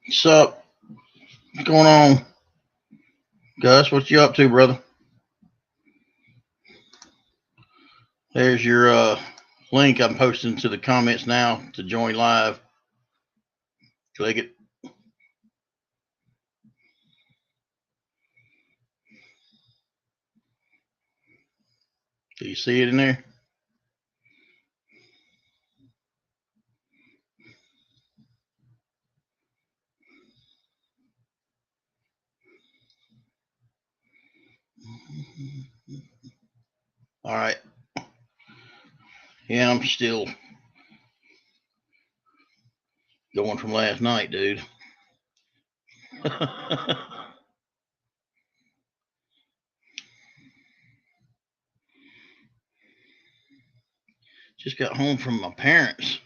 What's up? What's going on? Gus, what you up to, brother? There's your link I'm posting to the comments now to join live. Click it. Do you see it in there? All right. Yeah, I'm still going from last night, dude. Just got home from my parents.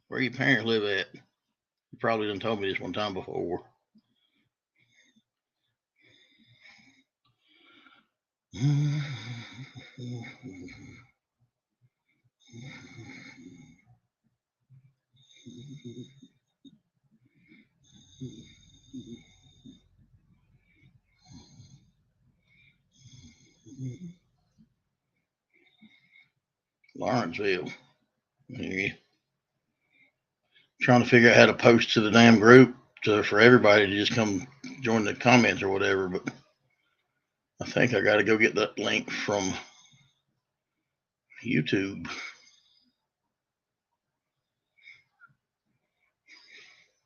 Where your parents live at? You probably done told me this one time before. Lawrenceville. Yeah. Trying to figure out how to post to the damn group for everybody to just come join the comments or whatever, but I think I got to go get that link from YouTube.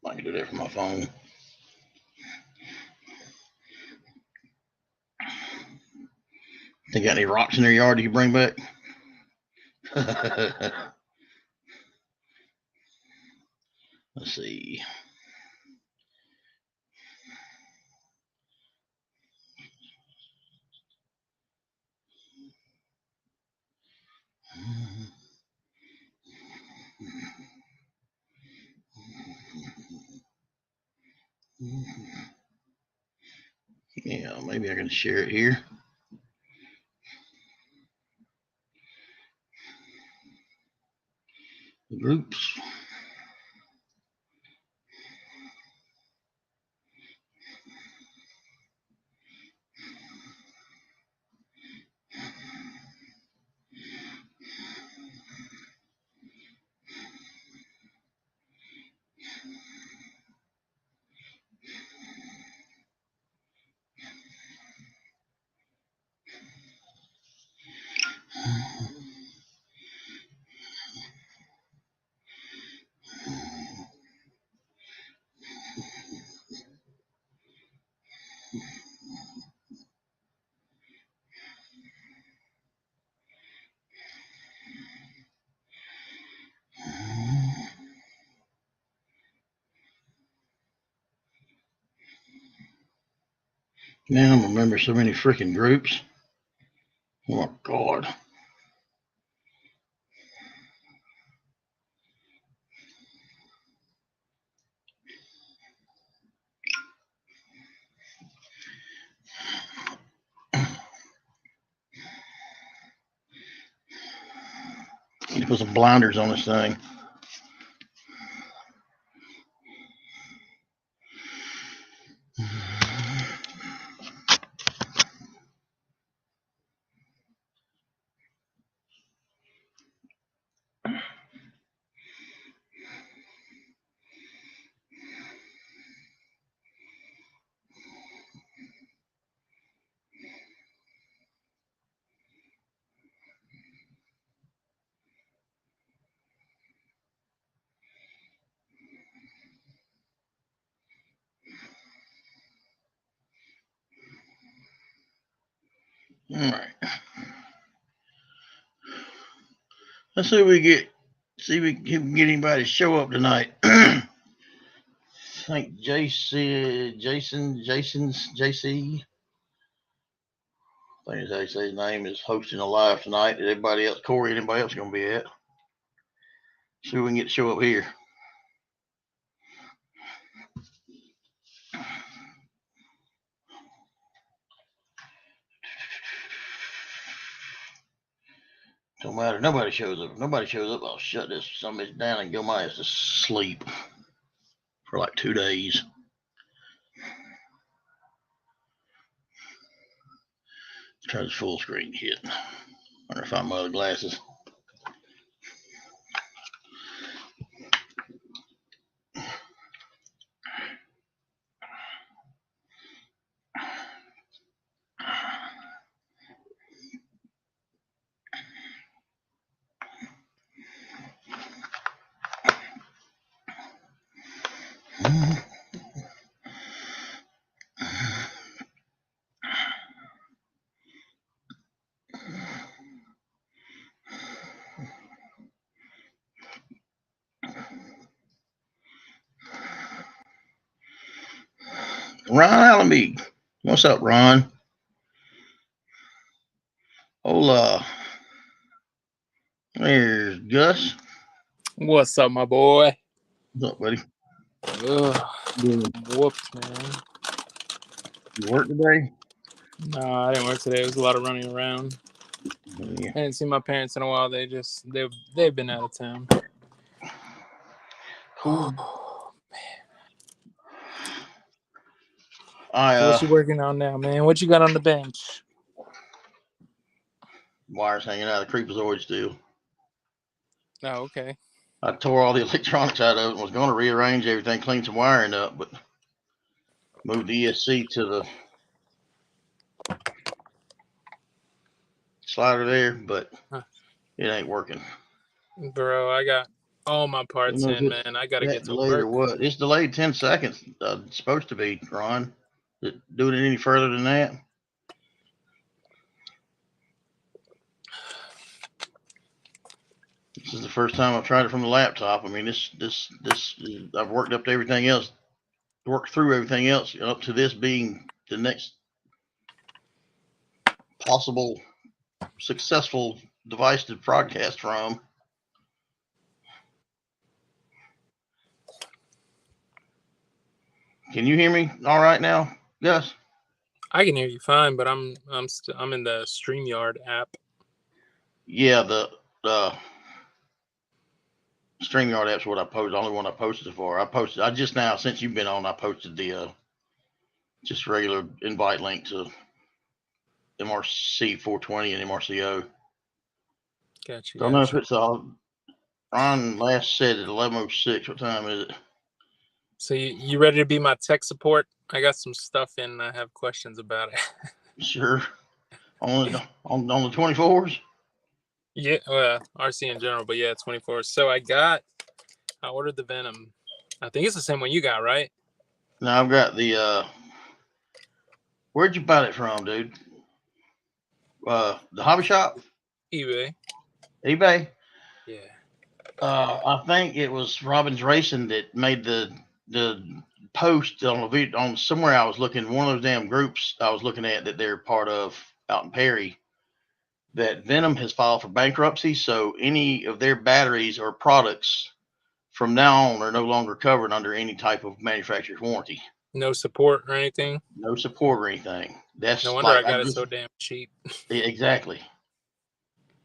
I can do that from my phone. They got any rocks in their yard you can bring back? Let's see. Yeah, maybe I can share it here. Groups. Now I remember so many freaking groups. Oh my God. Need to put some blinders on this thing. All right. Let's see if we can get anybody to show up tonight. I think JC. I I think that's how you say his name, is hosting a live tonight. That everybody else, Corey, anybody else going to be at? See if we can get to show up here. Don't matter. Nobody shows up. If nobody shows up, I'll shut this some bitch down and go my ass to sleep for like 2 days. Let's try this full screen shit. Wonder if I find my other glasses. Ron Allenby. What's up, Ron? Hola. There's Gus. What's up, my boy? What's up, buddy? Whooped, man. You work today? No, I didn't work today. It was a lot of running around. Yeah. I didn't see my parents in a while. They've been out of town. Cool. Oh, man. So what you working on now, man? What you got on the bench? Wires hanging out of the creepazoid still. Oh, okay. I tore all the electronics out of it and was going to rearrange everything, clean some wiring up, but moved the ESC to the slider there, but it ain't working. Bro, I got all my parts in, man. I got to get to work. Or what? It's delayed 10 seconds. It's supposed to be, Ron. Doing it any further than that? This is the first time I've tried it from the laptop. I mean, this I've worked up to everything else, worked through everything else up to this being the next possible successful device to broadcast from. Can you hear me all right now, Gus? I can hear you fine, but I'm in the StreamYard app. Yeah, the StreamYard app's what I posted. The only one I posted it for. I just now, since you've been on, I posted the just regular invite link to MRC 420 and MRCO. Gotcha. Don't know if it's all. Ron last said at 11:06. What time is it? So you ready to be my tech support? I got some stuff in. And I have questions about it. Sure. On the 24s. Yeah, well, RC in general, but yeah, 24. So I ordered the Venom. I think it's the same one you got, right? No, I've got the. Where'd you buy it from, dude? The hobby shop. eBay. Yeah. I think it was Robbins Racing that made the post on somewhere I was looking, one of those damn groups I was looking at that they're part of out in Perry, that Venom has filed for bankruptcy. So any of their batteries or products from now on are no longer covered under any type of manufacturer's warranty. No support or anything? No support or anything. That's no wonder I got it so damn cheap. Exactly.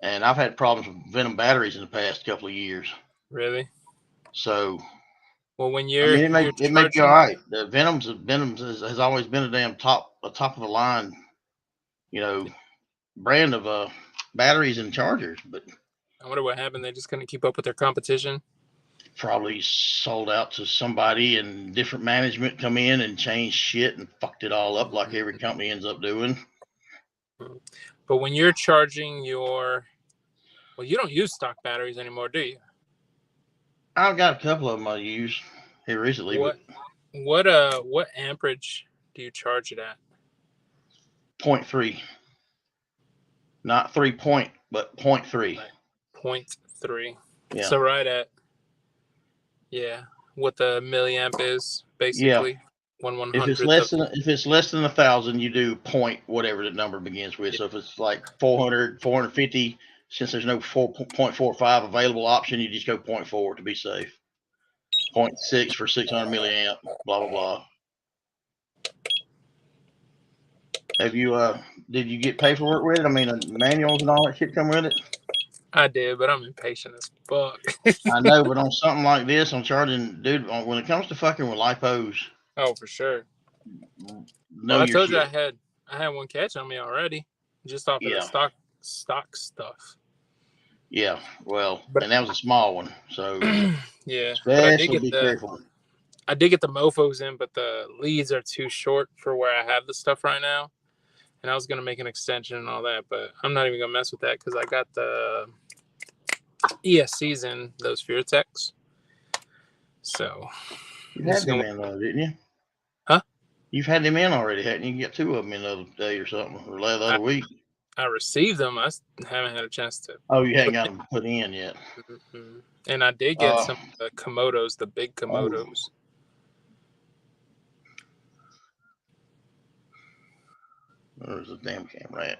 And I've had problems with Venom batteries in the past couple of years. Really? So, well, when you're, it may be all right. The Venoms has always been a damn top of the line, brand of batteries and chargers. But I wonder what happened. They just couldn't keep up with their competition. Probably sold out to somebody, and different management come in and changed shit and fucked it all up, like every company ends up doing. But when you're charging you don't use stock batteries anymore, do you? I've got a couple of them I use here recently. What amperage do you charge it at? 0.3. Not 3 point, but 0.3. 0.3. Yeah. So right at what the milliamp is, basically. Yeah. If it's 1/100th less of. than 1,000, you do point whatever the number begins with. So if it's like 400, 450, since there's no 4.45 available option, you just go 0.4 to be safe. 0.6 for 600 milliamp. Blah blah blah. Have you did you get paperwork with it? I mean, manuals and all that shit come with it. I did, but I'm impatient as fuck. I know, but on something like this, I'm charging, dude. When it comes to fucking with lipos, Oh, for sure. know Well, I your told you shit. I had one catch on me already, just off of the Yeah, stock stuff. yeah. Well, But and that was a small one, so yeah, but especially be careful. I did get the mofos in, but the leads are too short for where I have the stuff right now. And I was gonna make an extension and all that, but I'm not even gonna mess with that because I got the ESCs in those Furetechs. So You had them in though, didn't you? Huh? You've had them in already, hadn't you? You got 2 of them in the other day or something, or the other week. I received them. I haven't had a chance to. Oh, you hadn't got them put in yet. Mm-hmm. And I did get some of the Komodos, the big Komodos. Where's the damn camera at?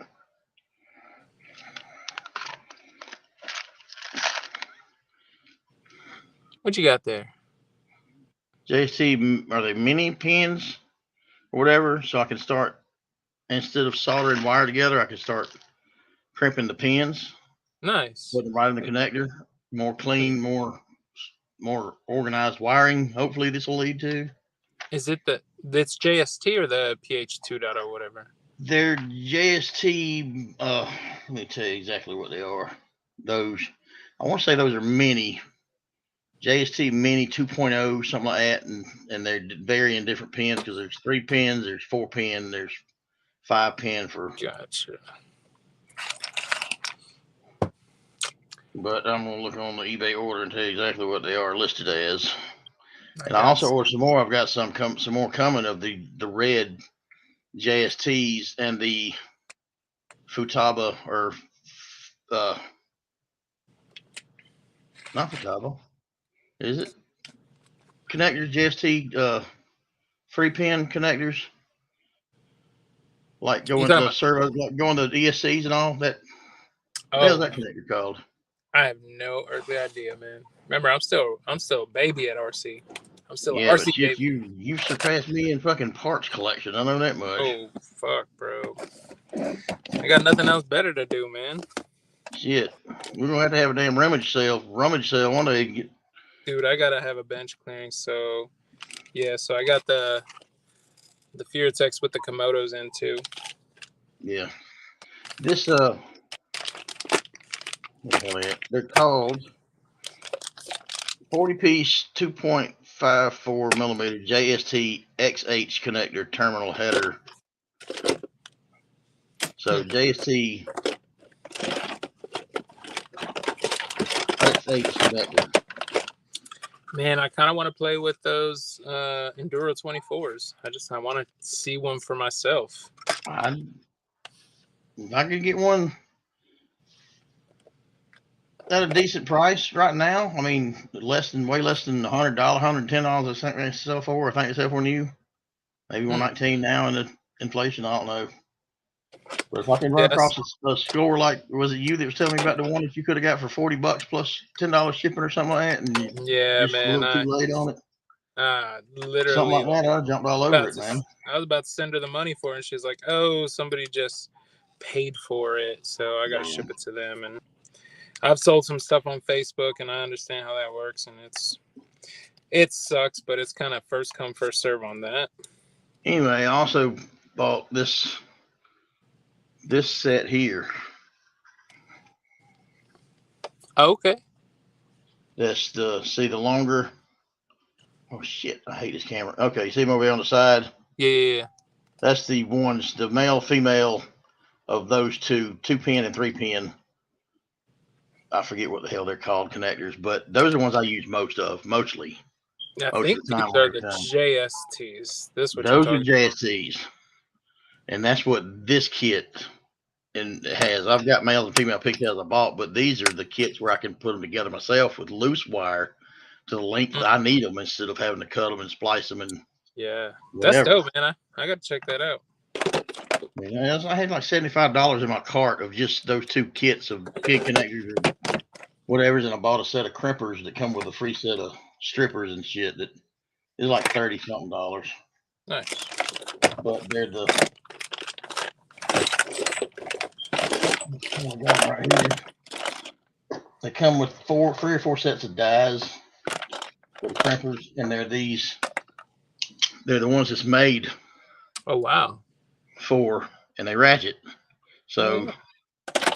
What you got there? JC, are they mini pins or whatever? So I can start, instead of soldering wire together, I can start crimping the pins. Nice. Put them right in the connector. More clean, more organized wiring. Hopefully this will lead to. Is it that's JST or the PH 2.0 whatever? They're JST. Let me tell you exactly what they are. Those, I want to say those are mini. JST Mini 2.0, something like that, and they vary in different pins because there's 3 pins, there's 4 pin, there's 5 pin for. Gotcha. But I'm gonna look on the eBay order and tell you exactly what they are listed as. And I got also ordered some more. I've got some more coming of the red JSTs and the Futaba, or not Futaba, is it? Connectors, JST 3-pin connectors, like going to servo, like going to ESCs and all that. What is that connector called? I have no earthly idea, man. Remember, I'm still a baby at RC. I'm still Yeah, an RC but shit, baby. you surpassed me in fucking parts collection. I know that much. Oh fuck, bro. I got nothing else better to do, man. Shit, we're gonna have to have a damn rummage sale one day. Dude, I gotta have a bench clearing. So yeah, so I got the Furetechs with the Komodos in too. Yeah, this they're called 40-piece 2.54 millimeter JST XH connector terminal header. So JST XH connector. Man, I kind of want to play with those Enduro 24s. I want to see one for myself. If I could get one at a decent price right now, I mean, way less than $100, $110. I think they sell for. I think they sell for new, maybe 119 now in the inflation. I don't know. But if I can run across a store, like, was it you that was telling me about the one that you could have got for $40 plus $10 shipping or something like that, and you just man, a little too late on it? Literally something like that. I jumped all over it, man. I was about to send her the money for it, and she's like, "Oh, somebody just paid for it, so I got to ship it to them." And I've sold some stuff on Facebook, and I understand how that works, and it sucks, but it's kind of first come first serve on that. Anyway, I also bought this set here. Okay. That's the longer. Oh shit! I hate this camera. Okay, see them over here on the side. Yeah. That's the ones, the male, female of those 2-pin and 3-pin. I forget what the hell they're called, connectors, but those are the ones I use mostly. I think these are the JSTs. Those are JSTs, and that's what this kit has. I've got male and female pigtails I bought, but these are the kits where I can put them together myself with loose wire to the length that I need them, instead of having to cut them and splice them and Yeah, that's whatever. dope, man. I got to check that out. Yeah, I had like $75 in my cart of just those 2 kits of pig connectors or whatever's, and I bought a set of crimpers that come with a free set of strippers and shit that is like $30-something. Nice. But they're the oh, I got them right here. They come with 3 or 4 sets of dies for the crimpers, and they're the ones that's made Oh wow. for, and they ratchet. So Oh,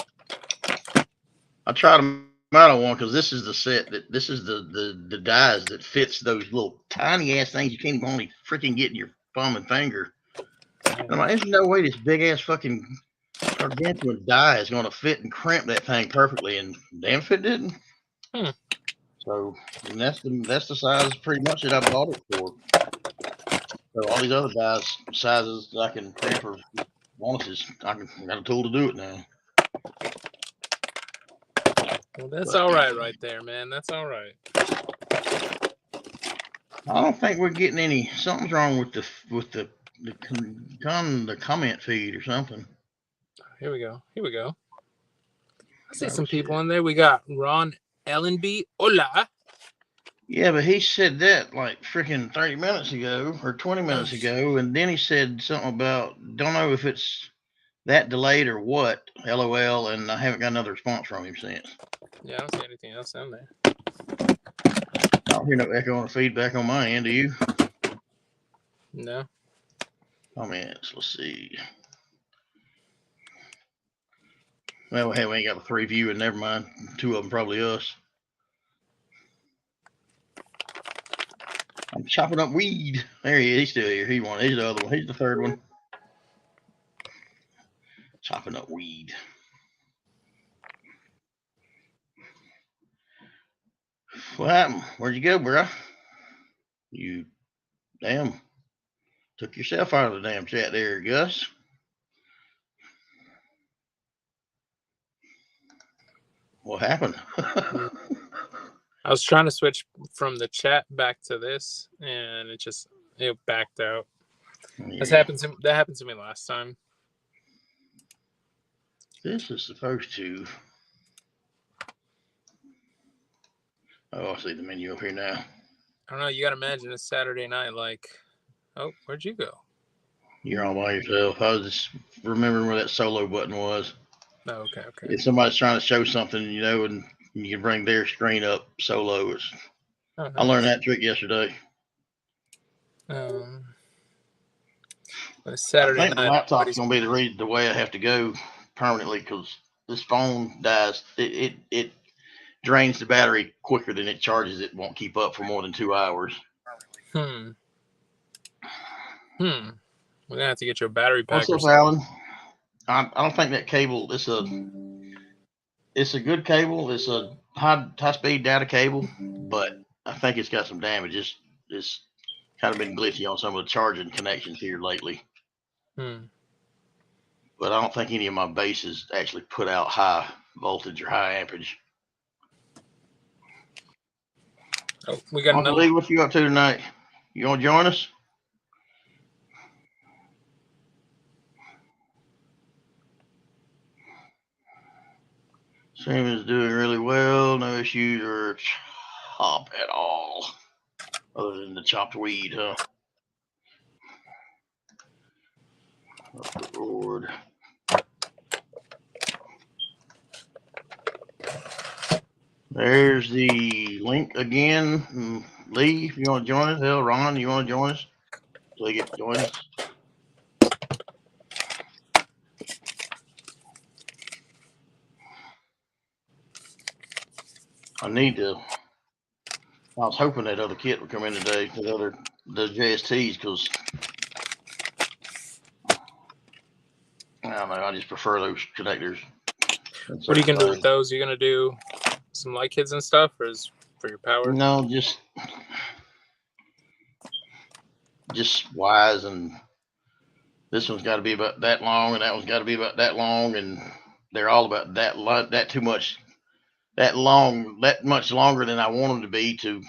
I tried them out on one because this is the set that this is the dies that fits those little tiny ass things you can't even only freaking get in your thumb and finger. And I'm like, there's no way this big ass fucking gargantuan die is going to fit and crimp that thing perfectly, and damn if it didn't. Hmm. So and that's the size pretty much that I bought it for. So all these other dies sizes I can crimp or bonuses, I got a tool to do it now. Well, that's But all right there, man. That's all right. I don't think we're getting any. Something's wrong with the comment feed or something. Here we go. I see Oh, some people shit. in there. We got Ron Ellenby. Hola. Yeah, but he said that like freaking 30 minutes ago or 20 minutes ago, and then he said something about don't know if it's that delayed or what. LOL, and I haven't got another response from him since. Yeah, I don't see anything else down there. I don't hear no echo or feedback on my end. Do you? No. Comments. Let's see. Well, hey, we ain't got the 3 viewing. Never mind. 2 of them probably us. I'm chopping up weed. There he is. He's still here. He's the other one. He's the 3rd one. Chopping up weed. What happened? Where'd you go, bro? You damn took yourself out of the damn chat there, Gus. What happened? I was trying to switch from the chat back to this, and it backed out. Yeah. That happened to me last time. This is supposed to. Oh, I see the menu up here now. I don't know. You got to imagine it's Saturday night. Like, oh, where'd you go? You're all by yourself. I was just remembering where that solo button was. Oh, okay. If somebody's trying to show something, and you can bring their screen up solo. Oh, nice. I learned that trick yesterday. Saturday I think night. the laptop's going to be the way I have to go permanently because this phone dies. It drains the battery quicker than it charges. It won't keep up for more than 2 hours. We're gonna have to get you a battery pack. What's up, Alan? I don't think that cable. It's a good cable. It's a high speed data cable, but I think it's got some damage. It's kind of been glitchy on some of the charging connections here lately. But I don't think any of my bases actually put out high voltage or high amperage. Oh, we got Uncle Lee, what you up to tonight? You want to join us? Stream is doing really well. No issues or chop at all. Other than the chopped weed, huh? Lord. There's the link again. Lee, if you want to join us. Hell, Ron, you want to join us? So they get to join us. I was hoping that other kit would come in today, the JSTs, because I don't know, I just prefer those connectors. What are you gonna do with those? Are you gonna do some light kits and stuff, or is for your power? No, just wise, and this one's got to be about that long, and that one's got to be about that long, and they're all about that much longer than I want them to be to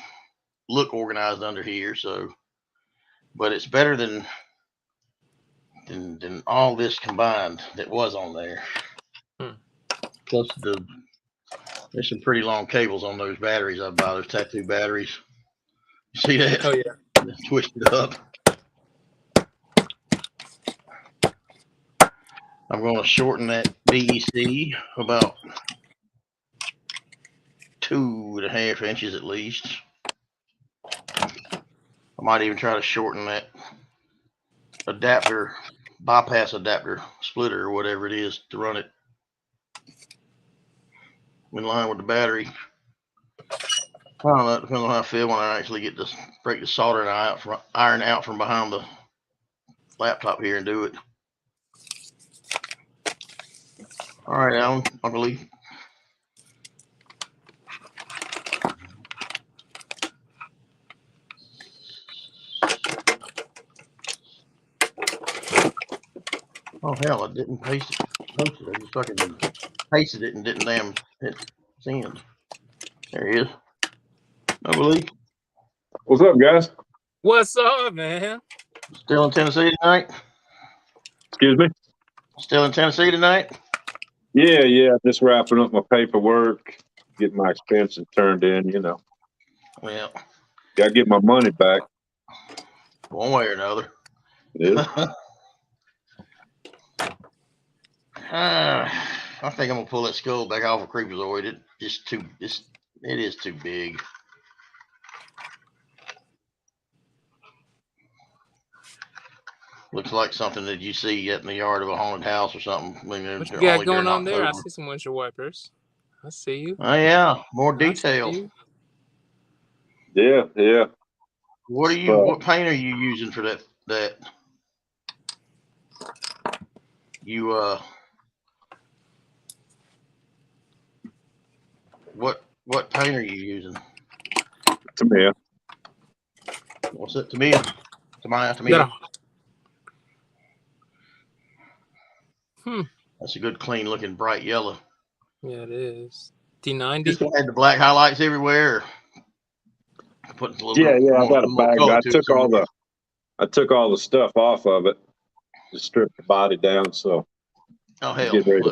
look organized under here. So but it's better than all this combined that was on there. Plus there's some pretty long cables on those batteries I bought, those tattoo batteries. You see that? Oh yeah. Twisted up. I'm going to shorten that BEC about 2.5 inches at least. I might even try to shorten that adapter, bypass adapter splitter or whatever it is to run it in line with the battery. I don't know, it depends on how I feel when I actually get to break the soldering iron out from behind the laptop here and do it. All right, Alan, I believe. Oh hell, I didn't paste it. Post it. I just fucking pasted it and didn't damn hit send. There he is. I believe. What's up, guys? What's up, man? Still in Tennessee tonight? Excuse me? Still in Tennessee tonight? Yeah. Just wrapping up my paperwork, getting my expenses turned in, you know. Well, Gotta get my money back. one way or another. Yeah. I think I'm gonna pull that skull back off of Creepazoid. It is too big. Looks like something that you see in the yard of a haunted house or something. I mean, What you got going on there? I see some windshield wipers. I see you. Oh yeah, more detail. Yeah. What paint are you using for that? You what paint are you using? Tamia. What's it? Tamia. Yeah. That's a good, clean looking, bright yellow. Yeah, it is. D90. Just had the black highlights everywhere. Put a little I got a bag. I took all the stuff off of it. Just stripped the body down, so oh hell, getting ready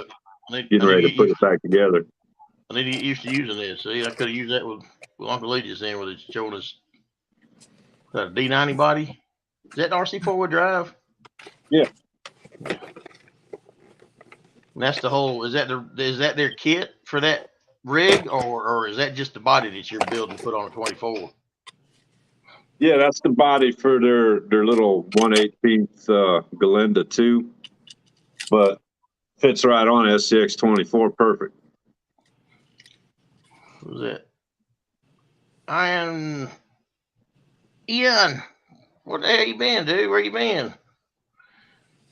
to put it back together. I need to get used to using this. See, I could have used that with Uncle Lee just then, with it showing us a D90 body. Is that an RC 4-wheel drive? Yeah. And that's the whole. Is that their kit for that rig, or is that just the body that you're building to put on a 24? Yeah, that's the body for their little 1/8 Galinda 2, but fits right on SCX 24 perfect. Who's that? Ian. What the hell you been, dude? Where you been?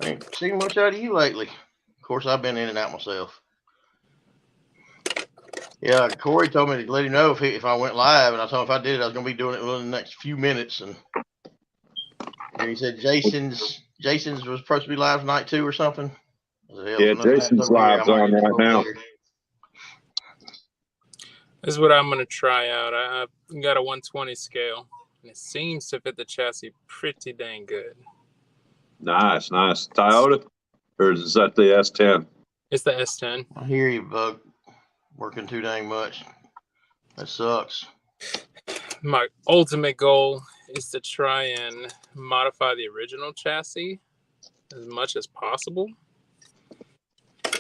I ain't seen much out of you lately. Of course, I've been in and out myself. Yeah, Corey told me to let him know if I went live, and I told him if I did, I was going to be doing it within the next few minutes. And he said Jason's was supposed to be live tonight too, or something. Yeah, Jason's live's on right now. This is what I'm going to try out. I've got a 120 scale, and it seems to fit the chassis pretty dang good. Nice. Toyota? Or is that the S10? It's the S10. I hear you, Bug. Working too dang much. That sucks. My ultimate goal is to try and modify the original chassis as much as possible.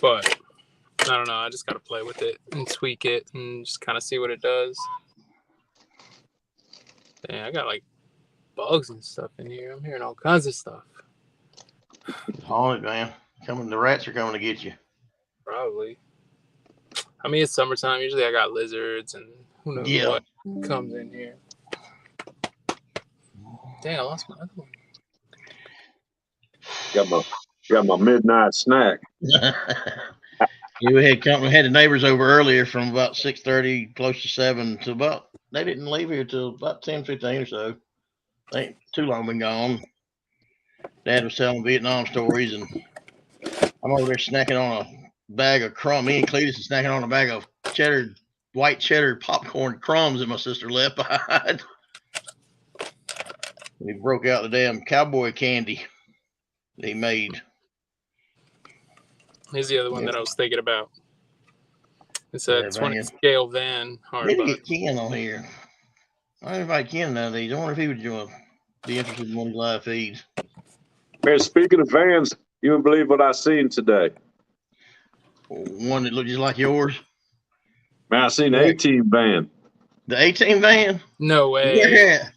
But I don't know. I just got to play with it and tweak it and just kind of see what it does. Dang, I got like bugs and stuff in here. I'm hearing all kinds of stuff. Haunted, man. The rats are coming to get you. Probably. I mean, it's summertime. Usually I got lizards and who knows what comes in here. Dang, I lost my other one. Got my midnight snack. We had the neighbors over earlier from about 6:30, close to 7 to about. They didn't leave here till about 10:15 or so. They ain't too long been gone. Dad was telling Vietnam stories, and I'm over there snacking on a bag of crumbs. Me and Cletus are snacking on a bag of white cheddar popcorn crumbs that my sister left behind. He broke out the damn cowboy candy that he made. Here's the other one that I was thinking about. It's a Yeah, 20 man. scale van hard Need to butt. get Ken on here. I invite Ken nowadays. I wonder if he would be interested in one of the live feeds. Man, speaking of vans, you wouldn't believe what I seen today. One that looked just like yours. Man, I seen an Yeah. 18 van. The 18 van? No way. Yeah.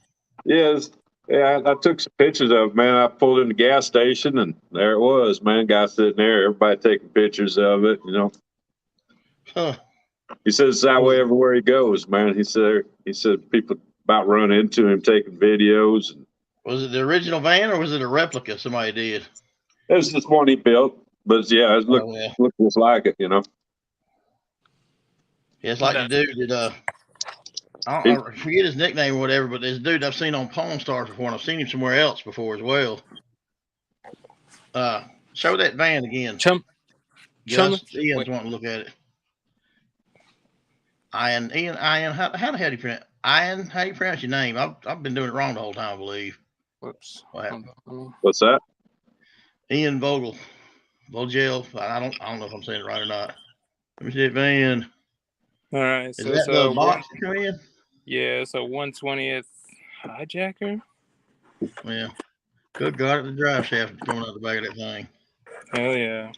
Yes. Yeah, I took some pictures of it, man. I pulled in the gas station and there it was, man. Guy sitting there, everybody taking pictures of it, you know. Huh. He says it's that way everywhere he goes, man. He said people about run into him taking videos. And Was it the original van or was it a replica somebody did? it was just one he built, but yeah, it looked just like it, you know. Yeah, it's like the dude that I forget his nickname or whatever, but this dude I've seen on Pawn Stars before, and I've seen him somewhere else before as well. Show that van again. Ian's wanting to look at it. Ian, how the hell do you pronounce Ian? How do you pronounce your name? I've been doing it wrong the whole time, I believe. Whoops. What's that? Ian Vogel. Vogel. I don't know if I'm saying it right or not. Let me see that van. All right. Is So that the box that come in? Yeah, it's a 120th hijacker. Yeah. Good God, the drive shaft coming out the back of that thing. Hell yeah.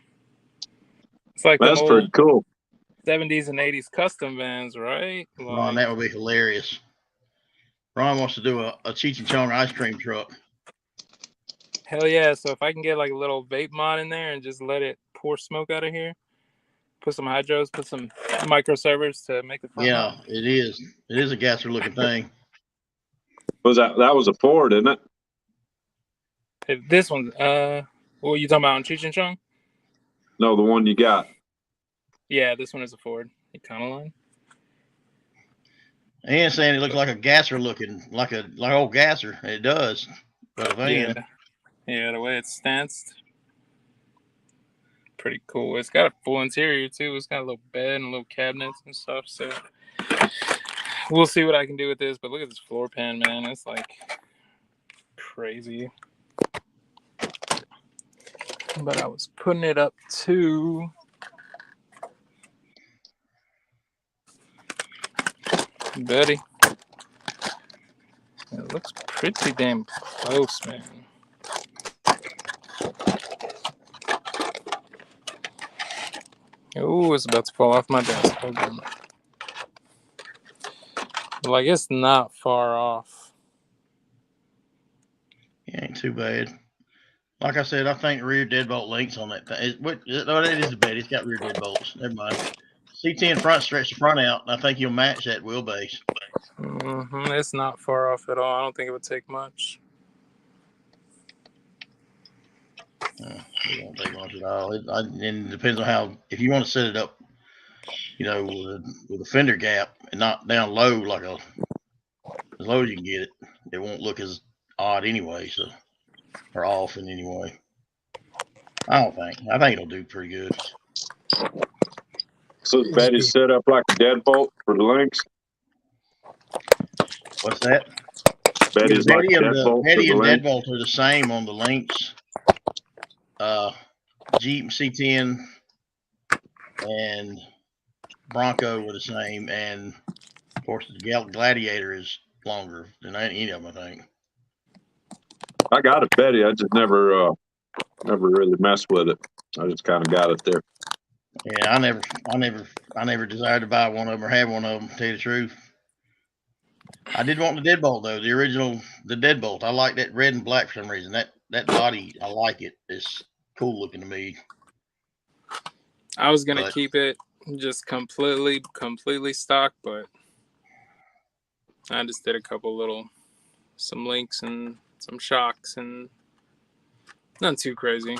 It's like that's pretty cool. 70s and 80s custom vans, right? Ron, that would be hilarious. Ron wants to do a Cheech and Chong ice cream truck. Hell yeah. So if I can get like a little vape mod in there and just let it pour smoke out of here, put some hydros, put some microservers to make the front. Yeah, it is. It is a gasser looking thing. That was a Ford, isn't it? This one, what were you talking about on Cheech and Chong? No, the one you got. Yeah, this one is a Ford Econoline. And saying it looks like a gasser looking, like old gasser. It does. But a van. Yeah, the way it's stanced. Pretty cool. It's got a full interior too. It's got a little bed and little cabinets and stuff. So we'll see what I can do with this. But look at this floor pan, man. It's like crazy. But I was putting it up to Betty. It looks pretty damn close, man. Oh, it's about to fall off my desk. Hold on. Like, it's not far off. It ain't too bad. Like I said, I think rear deadbolt links on that thing. It is a bed. It's got rear deadbolts. Never mind. C10 front, stretch the front out, and I think you'll match that wheelbase. Mm-hmm. It's not far off at all. I don't think it would take much. It won't take much at all. And it depends on how, if you want to set it up, you know, with a fender gap and not down low, like as low as you can get it, it won't look as odd anyway, so, or off in any way. I think it'll do pretty good. So Betty's set up like a deadbolt for the links. What's that? Betty's Yeah, like deadbolt. Betty and deadbolt are the same on the links. Jeep C10 and Bronco were the same, and of course the Gladiator is longer than any of them, I think. I got a Betty. I just never really messed with it. I just kind of got it there. Yeah, I never desired to buy one of them or have one of them, to tell you the truth. I did want the deadbolt though, the original, the deadbolt. I like that red and black for some reason. That body, I like it. It's cool looking to me. I was gonna keep it just completely stock, but I just did a couple some links and some shocks and nothing too crazy.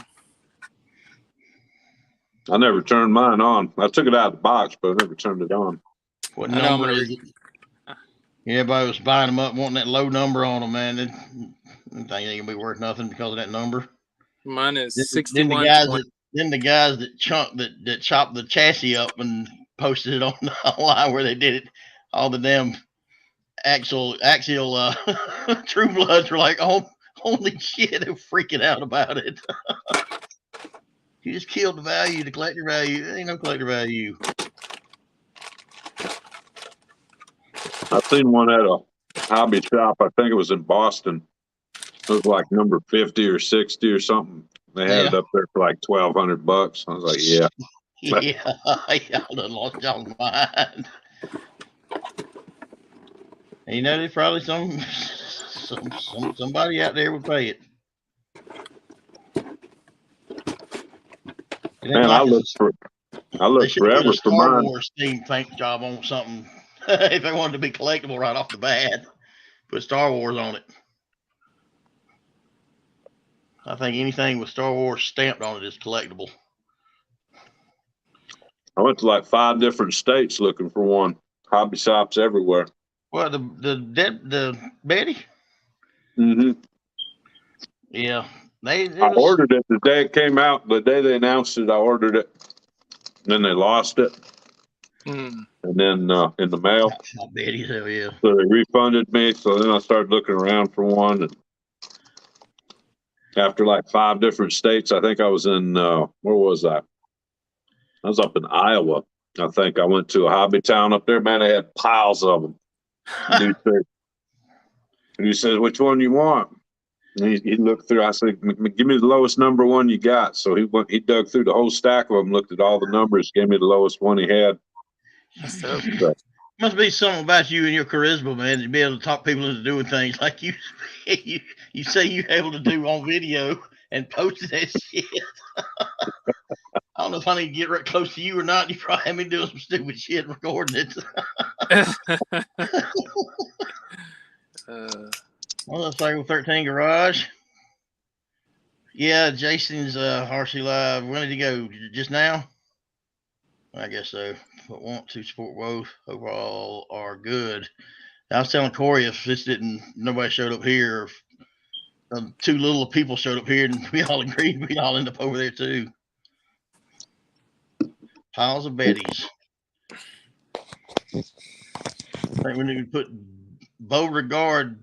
I never turned mine on. I took it out of the box, but I never turned it on. What number is it? Yeah, everybody was buying them up, wanting that low number on them, man. That thing ain't gonna be worth nothing because of that number. Mine is 61. Then the guys that chopped the chassis up and posted it on the line where they did it, all the damn axial True Bloods were like, oh, holy shit, they're freaking out about it. You just killed the value, the collector value. There ain't no collector value. I've seen one at a hobby shop. I think it was in Boston. It was like number 50 or 60 or something. They had it up there for like $1,200. I was like, yeah. Yeah, y'all done lost y'all's mind. And you know, there's probably somebody out there would pay it. Man, I looked forever for Star mine. Wars themed paint job on something if they wanted to be collectible right off the bat. Put Star Wars on it. I think anything with Star Wars stamped on it is collectible. I went to like 5 different states looking for one. Hobby shops everywhere. Well, the Betty. Mm-hmm. Yeah, I ordered it the day it came out. The day they announced it, I ordered it. Then they lost it. And then in the mail. Betty, hell yeah. So they refunded me. So then I started looking around for one. And after like 5 different states, I think I was in, where was I? I was up in Iowa. I think I went to a hobby town up there. Man, they had piles of them. And he said, which one you want? And he looked through. I said, give me the lowest number one you got. So he dug through the whole stack of them, looked at all the numbers, gave me the lowest one he had. So, must be something about you and your charisma, man, to be able to talk people into doing things like you say you're able to do on video and post that shit. I don't know if I need to get right close to you or not. You probably have me doing some stupid shit and recording it. Well, that's Cycle 13 Garage. Yeah, Jason's RC Live. When did he go? Just now? I guess so. But want to support both. Overall are good. I was telling Corey if nobody showed up here, if too little people showed up here, and we all agreed we'd all end up over there too. Piles of Betties. I think we need to put Beauregard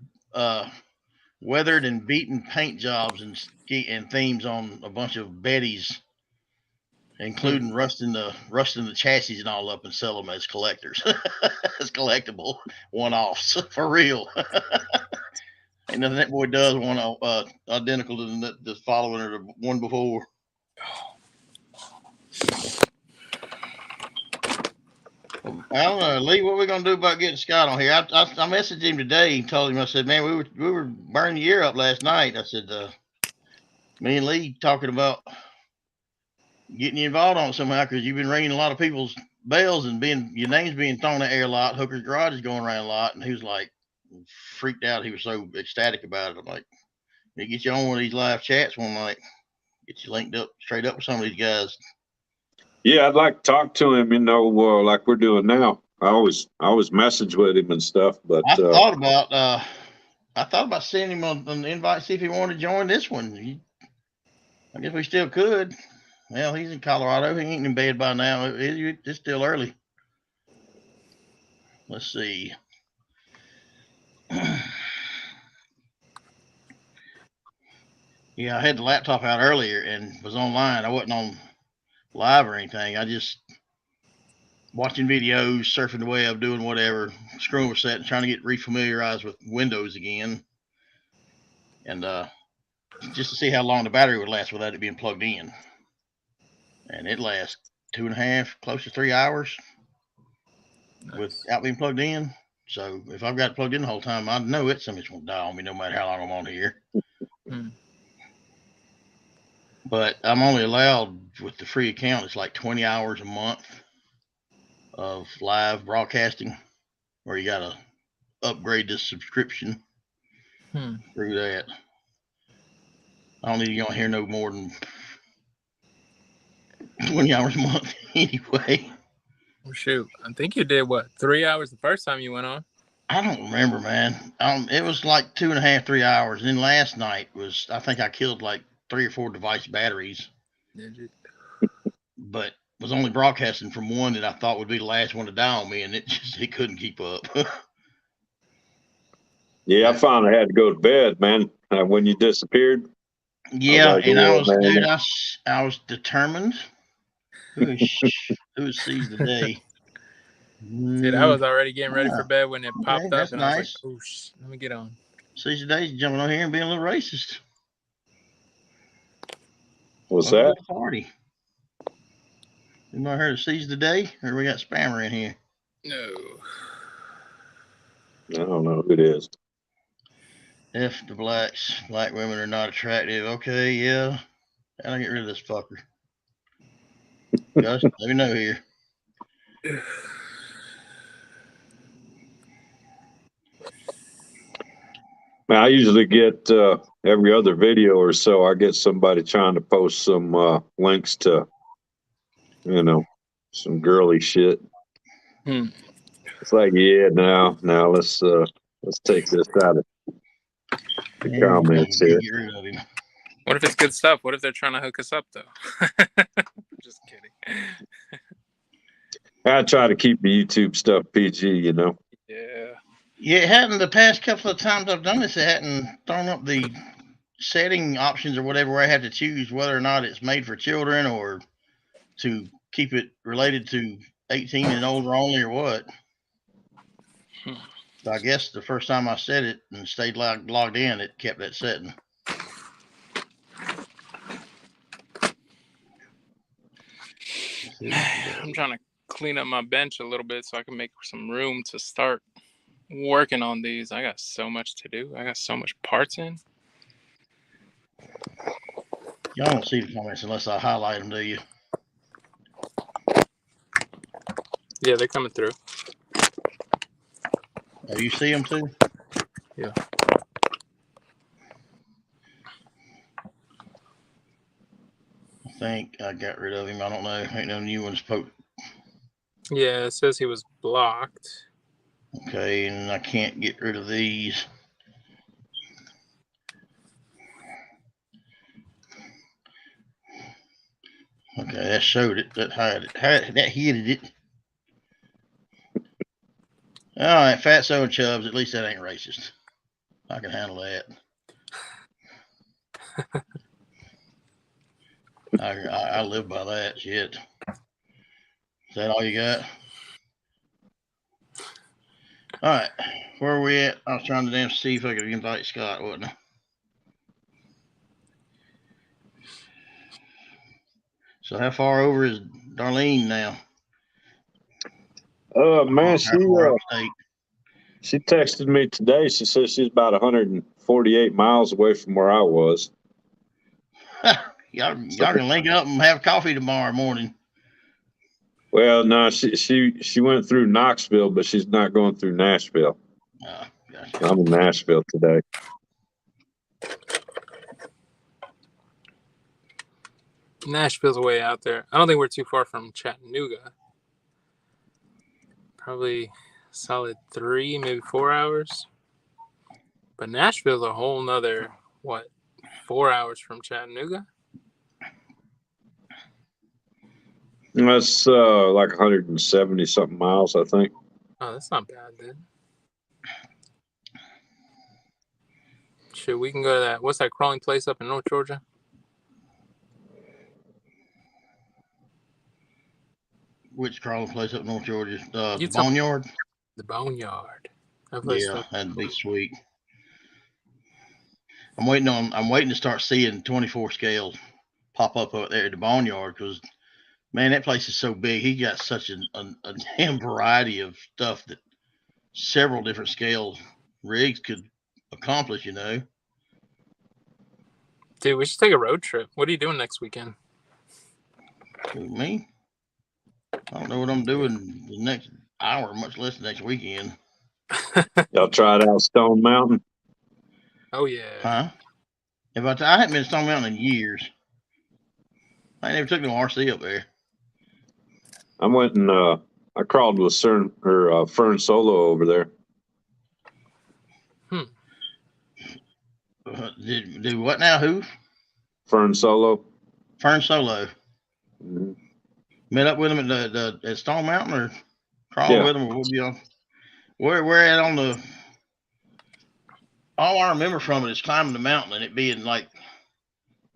weathered and beaten paint jobs and themes on a bunch of Betties, including rusting the chassis and all up, and sell them as collectors, as collectible one-offs for real. Ain't nothing that boy does one identical to the following or the one before. I don't know, Lee. What are we gonna do about getting Scott on here? I messaged him today and told him. I said, "Man, we were burning the year up last night." I said, "Me and Lee talking about getting you involved on it somehow, because you've been ringing a lot of people's bells and your name's being thrown in the air a lot. Hooker's Garage is going around a lot." And he was like freaked out. He was so ecstatic about it. I'm like, "They get you on one of these live chats one night, get you linked up straight up with some of these guys." Yeah, I'd like to talk to him, like we're doing now. I always message with him and stuff, but I thought about sending him an invite, see if he wanted to join this one. I guess we still could. Well, he's in Colorado. He ain't in bed by now. It's still early. Let's see. Yeah, I had the laptop out earlier and was online. I wasn't on live or anything. I just watching videos, surfing the web, doing whatever, screwing with set, and trying to get refamiliarized with Windows again, and just to see how long the battery would last without it being plugged in. And it lasts 2.5, close to 3 hours without being plugged in. So if I've got it plugged in the whole time, I know somebody's gonna die on me no matter how long I'm on here. But I'm only allowed with the free account. It's like 20 hours a month of live broadcasting, where you gotta upgrade this subscription through that. I don't need to go on here no more than 20 hours a month anyway. Well, shoot, I think you did 3 hours the first time you went on? I don't remember, man. It was like 2.5, 3 hours. And then last night I think I killed like 3 or 4 device batteries. Did you? But was only broadcasting from one that I thought would be the last one to die on me, and it couldn't keep up. Yeah, I finally had to go to bed, man. When you disappeared. Yeah, like, and I was, man. dude, I was determined. Who sees the day? Dude, I was already getting ready for bed when it Okay, popped up, that's and I was like, nice. "Oh, let me get on." Sees the day, jumping on here and being a little racist. What's Welcome that? to the party. Anybody heard of seize the day, or we got spammer in here? No. I don't know who it is. F the blacks. Black women are not attractive. Okay, yeah. How do I get rid of this fucker? Gus, let me know here. Man, I usually get every other video or so, I get somebody trying to post some links to, some girly shit. It's like, yeah, now let's take this out of the comments here. Get rid of him. What if it's good stuff? What if they're trying to hook us up, though? Just kidding. I try to keep the YouTube stuff PG, Yeah. Yeah, it hadn't the past couple of times I've done this. It hadn't thrown up the setting options or whatever where I have to choose whether or not it's made for children or to keep it related to 18 and older only or what. So I guess the first time I set it and stayed logged in, it kept that setting. I'm trying to clean up my bench a little bit so I can make some room to start working on these. I got so much to do. I got so much parts in. Y'all don't see the comments unless I highlight them, do you? Yeah, they're coming through. Oh, you see them too? Yeah. I think I got rid of him. I don't know. Ain't no new ones poked. Yeah, it says he was blocked. Okay, and I can't get rid of these. Okay, that showed it. That that hid it. All right, Fatso and Chubbs. At least that ain't racist. I can handle that. I live by that shit. Is that all you got? All right, where are we at? I was trying to see if I could invite Scott, wasn't I? So how far over is Darlene now? Man, State? she texted me today. She says she's about 148 miles away from where I was. y'all can link up and have coffee tomorrow morning. Well, no, she went through Knoxville, but she's not going through Nashville. Gotcha. I'm in Nashville today. Nashville's way out there. I don't think we're too far from Chattanooga. Probably solid 3, maybe 4 hours. But Nashville's a whole nother, 4 hours from Chattanooga? That's like 170 something miles, I think. Oh, that's not bad, dude. Shit, we can go to that. What's that crawling place up in North Georgia? Which crawling place up in North Georgia? The Boneyard? The Boneyard. Yeah, that'd be sweet. I'm waiting to start seeing 24 scales pop up there at the Boneyard because, man, that place is so big. He got such a damn variety of stuff that several different scale rigs could accomplish, Dude, we should take a road trip. What are you doing next weekend? Me? I don't know what I'm doing the next hour, much less the next weekend. Y'all tried out Stone Mountain? Oh, yeah. Huh? I haven't been to Stone Mountain in years. I never took no RC up there. I went and I crawled with Fern Solo over there. Do what now? Who? Fern Solo. Fern Solo. Mm-hmm. Met up with him at Stone Mountain or crawled with him or what y'all? Where at on the? all I remember from it is climbing the mountain and it being like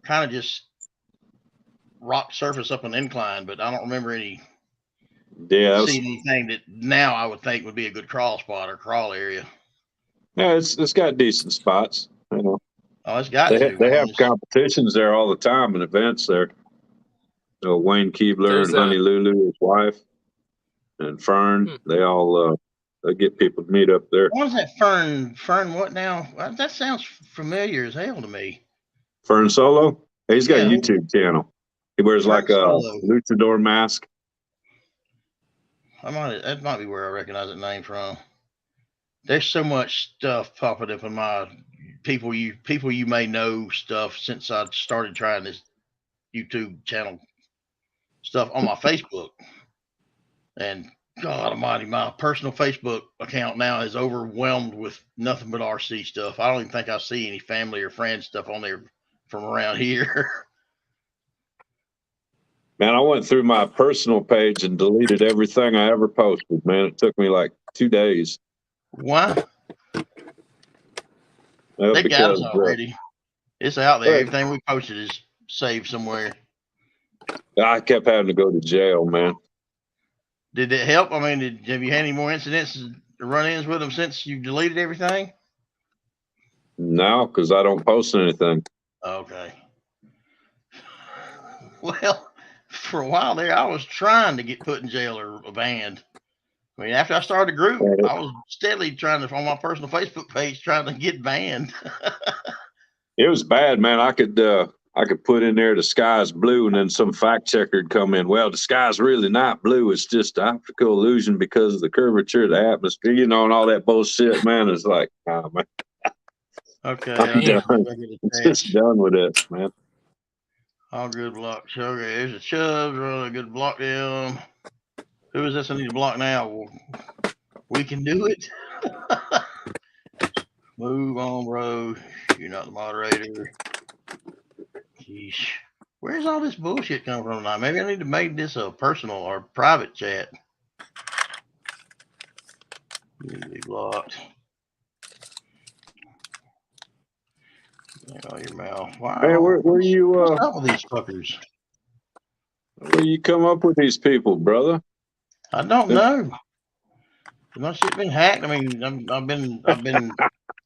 kind of just rock surface up an incline, but I don't remember seeing anything that now I would think would be a good crawl spot or crawl area. Yeah, it's got decent spots. You know. Oh, it's got they have competitions there all the time and events there. Wayne Keebler and Honey Lulu, his wife, and Fern, they all they get people to meet up there. What is that Fern? Fern what now? That sounds familiar as hell to me. Fern Solo? He's got a YouTube channel. He wears like a luchador mask. That might be where I recognize that name from. There's so much stuff popping up in my people you may know stuff since I started trying this YouTube channel stuff on my Facebook. And God almighty, my personal Facebook account now is overwhelmed with nothing but RC stuff. I don't even think I see any family or friend stuff on there from around here. Man, I went through my personal page and deleted everything I ever posted, man. It took me like 2 days. Why? They got us already. It's out there. Everything we posted is saved somewhere. I kept having to go to jail, man. Did it help? I mean, have you had any more incidents, run-ins with them since you deleted everything? No, because I don't post anything. Okay. Well, for a while there, I was trying to get put in jail or banned. I mean, after I started a group, I was steadily trying to, on my personal Facebook page, trying to get banned. It was bad, man. I could put in there the sky's blue, and then some fact checker'd come in. Well, the sky's really not blue. It's just optical illusion because of the curvature of the atmosphere, you know, and all that bullshit, man. It's like, oh, man. Okay. I'm just done with it, man. All good blocks. Okay, there's a Chubbs, really good block down. Who is this I need to block now? Well, we can do it. Move on, bro. You're not the moderator. Jeez. Where's all this bullshit coming from now? Maybe I need to make this a personal or private chat. You need to be blocked. Out your mouth. Wow. Hey, where you? What's up with these fuckers? Where you come up with these people, brother? I don't know. My shit been hacked. I mean, I've been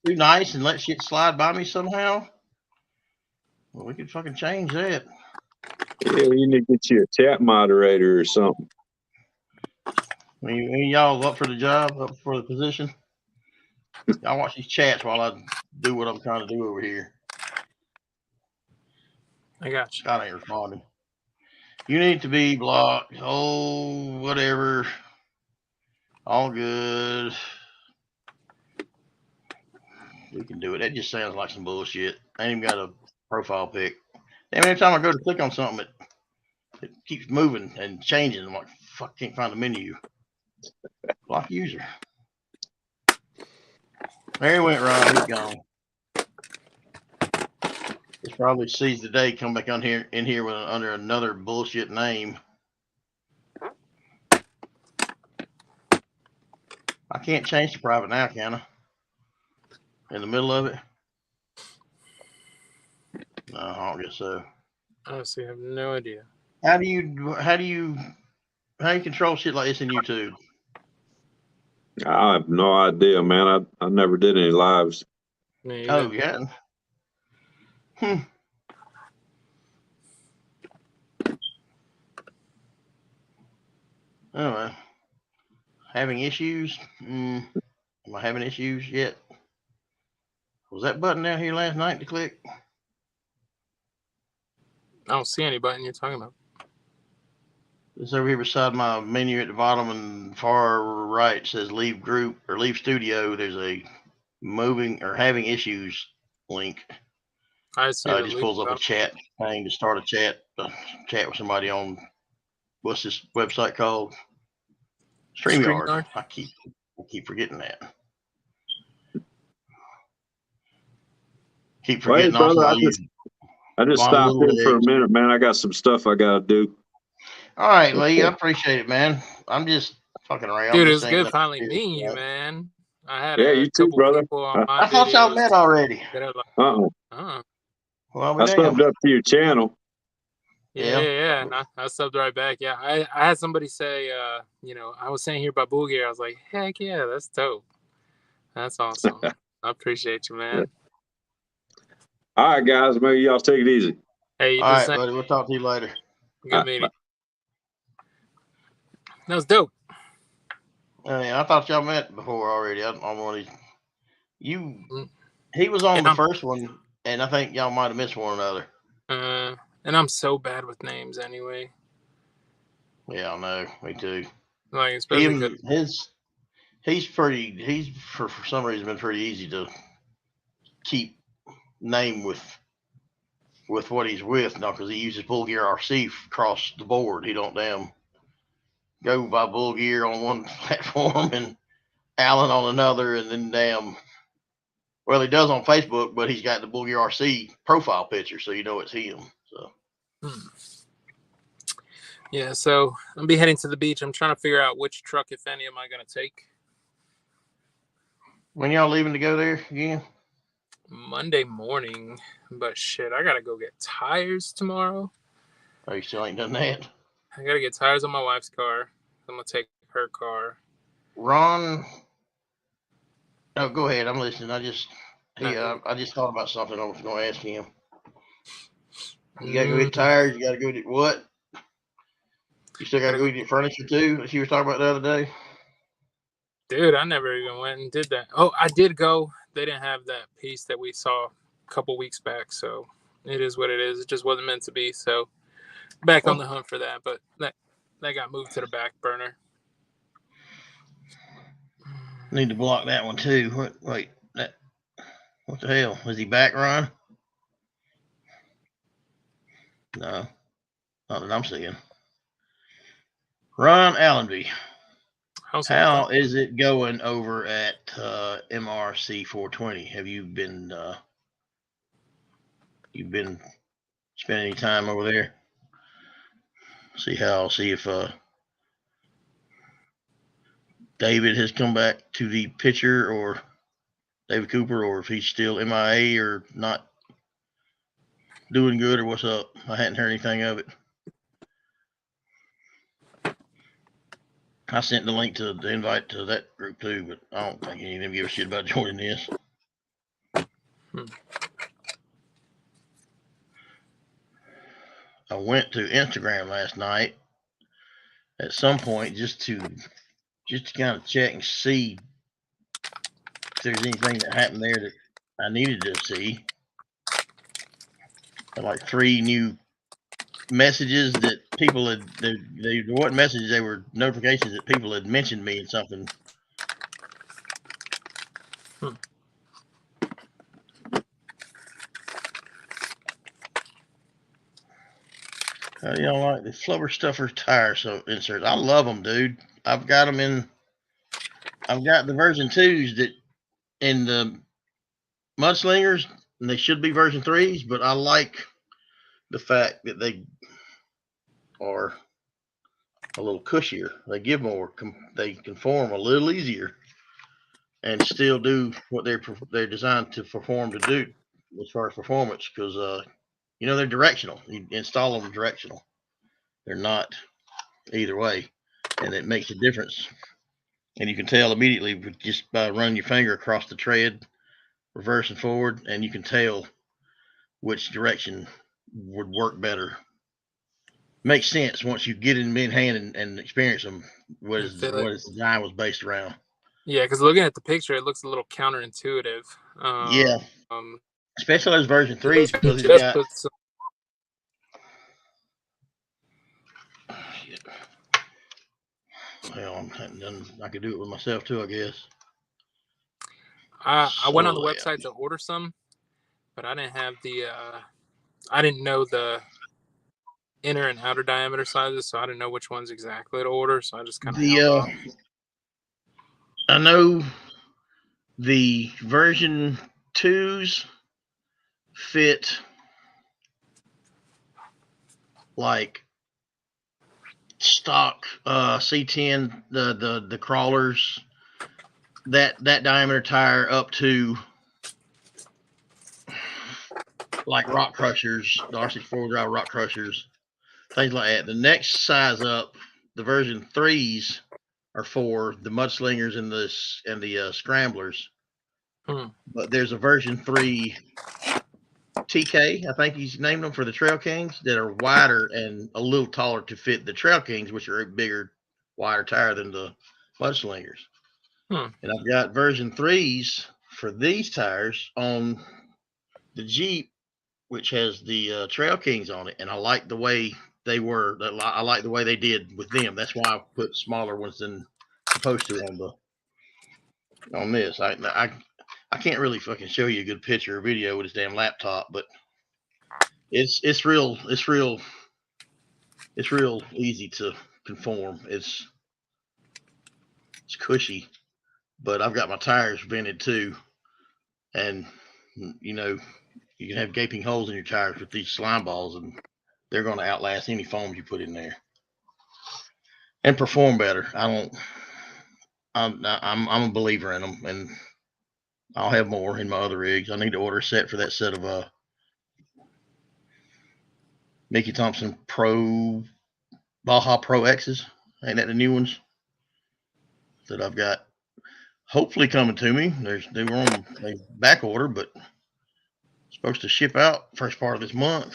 too nice and let shit slide by me somehow. Well, we could fucking change that. Yeah, you need to get you a chat moderator or something. Any y'all up for the job, up for the position? Y'all watch these chats while I do what I'm trying to do over here. I got you. God ain't responding. You need to be blocked. Oh, whatever. All good. We can do it. That just sounds like some bullshit. I ain't even got a profile pic. Damn, every time I go to click on something, it keeps moving and changing. I'm like, fuck, can't find the menu. Block user. There he went, Ron. He's gone. He probably sees the day come back in here with under another bullshit name. I can't change to private now, can I? In the middle of it? No, I don't guess so. Honestly, I have no idea. How do you control shit like this in YouTube? I have no idea, man. I never did any lives. Oh, yeah. Anyway, having issues? Am I having issues yet? Was that button down here last night to click? I don't see any button you're talking about. It's over here beside my menu at the bottom and far right says leave group or leave studio. There's a moving or having issues link. I see. It just pulls up a chat thing to start a chat with somebody on what's this website called? StreamYard. I keep forgetting that. Keep forgetting. Wait, brother, I just stopped in for a minute, man. I got some stuff I gotta do. All right, Lee. I appreciate it, man. I'm just fucking around. Dude, it's good finally meeting you, man. I had Yeah, a you too, couple brother. people on my I thought y'all videos met already. that are like, Uh-uh. oh, Well, I we damn. subbed up to your channel. yeah. And I subbed right back. Yeah, I had somebody say, I was saying here about Bulgaria. I was like, heck yeah, that's dope. That's awesome. I appreciate you, man. All right, guys. Maybe y'all take it easy. Hey, you All do the right, same. buddy. We'll talk to you later. Good meeting. That was dope. I thought y'all met before already. I'm one of these. He was on And the first one, and I think y'all might have missed one another. And I'm so bad with names anyway. Yeah, I know. Me too. Like, especially He's for some reason been pretty easy to keep name with what he's with now because he uses Bull Gear RC across the board. He don't damn go by Bull Gear on one platform and Allen on another, and then damn. Well, he does on Facebook, but he's got the Bull Gear RC profile picture, so you know it's him. So. Yeah, so I'll be heading to the beach. I'm trying to figure out which truck, if any, am I going to take. When y'all leaving to go there again? Monday morning, but shit, I got to go get tires tomorrow. Oh, you still ain't done that? I got to get tires on my wife's car. I'm going to take her car. Ron. Oh, go ahead. I'm listening. I just thought about something I was going to ask him. You got to go get tires. You got to go get what? You still got to go get furniture too, that you were talking about the other day? Dude, I never even went and did that. Oh, I did go. They didn't have that piece that we saw a couple weeks back, so it is what it is. It just wasn't meant to be. So back on the hunt for that, but that got moved to the back burner. Need to block that one too. What the hell? Is he back, Ron? No, not that I'm seeing. Ron Allenby. How is it going over at MRC 420? Have you been spending any time over there? See if David has come back to the picture, or David Cooper, or if he's still MIA or not doing good, or what's up. I hadn't heard anything of it. I sent the link to the invite to that group too, but I don't think any of them give a shit about joining this. I went to Instagram last night at some point just to kind of check and see if there's anything that happened there that I needed to see. I had like 3 new messages that people had. They weren't messages; they were notifications that people had mentioned me in something. How do y'all like the Flubber Stuffer tire inserts? I love them, dude. I've got them in. I've got the version 2s that in the Mudslingers, and they should be version 3s, but I like the fact that they are a little cushier. They give more. They conform a little easier, and still do what they're designed to perform to do as far as performance. Because they're directional. You install them directional. They're not either way, and it makes a difference. And you can tell immediately just by running your finger across the tread, reverse and forward, and you can tell which direction would work better. Makes sense once you get in hand and experience them. What its design was based around. Yeah, because looking at the picture, it looks a little counterintuitive. Yeah, especially those version 3s because it's got. Well, I could do it with myself too, I guess. I went on the website to order some, but I didn't have I didn't know the inner and outer diameter sizes, so I didn't know which ones exactly to order. So I just kind of I know the version 2s fit like stock C10, the crawlers that diameter tire up to like rock crushers, the RC 4-wheel drive rock crushers, things like that. The next size up, the version 3s are for the mudslingers and the scramblers. But there's a version 3 TK, I think he's named them, for the Trail Kings, that are wider and a little taller to fit the Trail Kings, which are a bigger, wider tire than the mudslingers. And I've got version 3s for these tires on the Jeep, which has the Trail Kings on it, and I like the way they were. I like the way they did with them. That's why I put smaller ones than supposed to on this. I can't really fucking show you a good picture or video with this damn laptop, but it's real easy to conform. It's cushy, but I've got my tires vented too, and you know, you can have gaping holes in your tires with these slime balls, and they're going to outlast any foam you put in there and perform better. I'm a believer in them, and I'll have more in my other rigs. I need to order a set for that set of Mickey Thompson Pro Baja Pro X's. Ain't that the new ones that I've got hopefully coming to me? They were on a back order, but supposed to ship out first part of this month.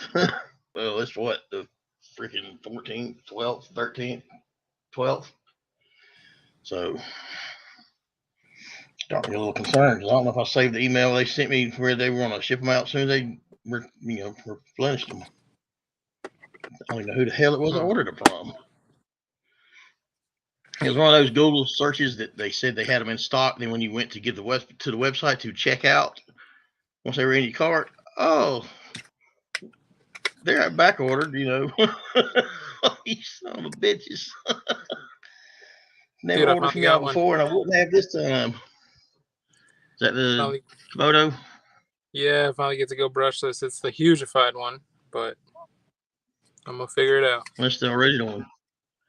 Well, it's what, the freaking 14th, 12th, 13th, 12th. So got me a little concerned because I don't know if I saved the email they sent me where they were going to ship them out as soon as they replenished them. I don't even know who the hell it was I ordered it from. It was one of those Google searches that they said they had them in stock. Then when you went to get to the website to check out, once they were in your cart, oh, they're back ordered, you son of a bitches. Never ordered from y'all before, and I wouldn't have this time. Is that the Komodo? Yeah, I finally get to go brushless. It's the hugified one, but I'm going to figure it out. That's the original one.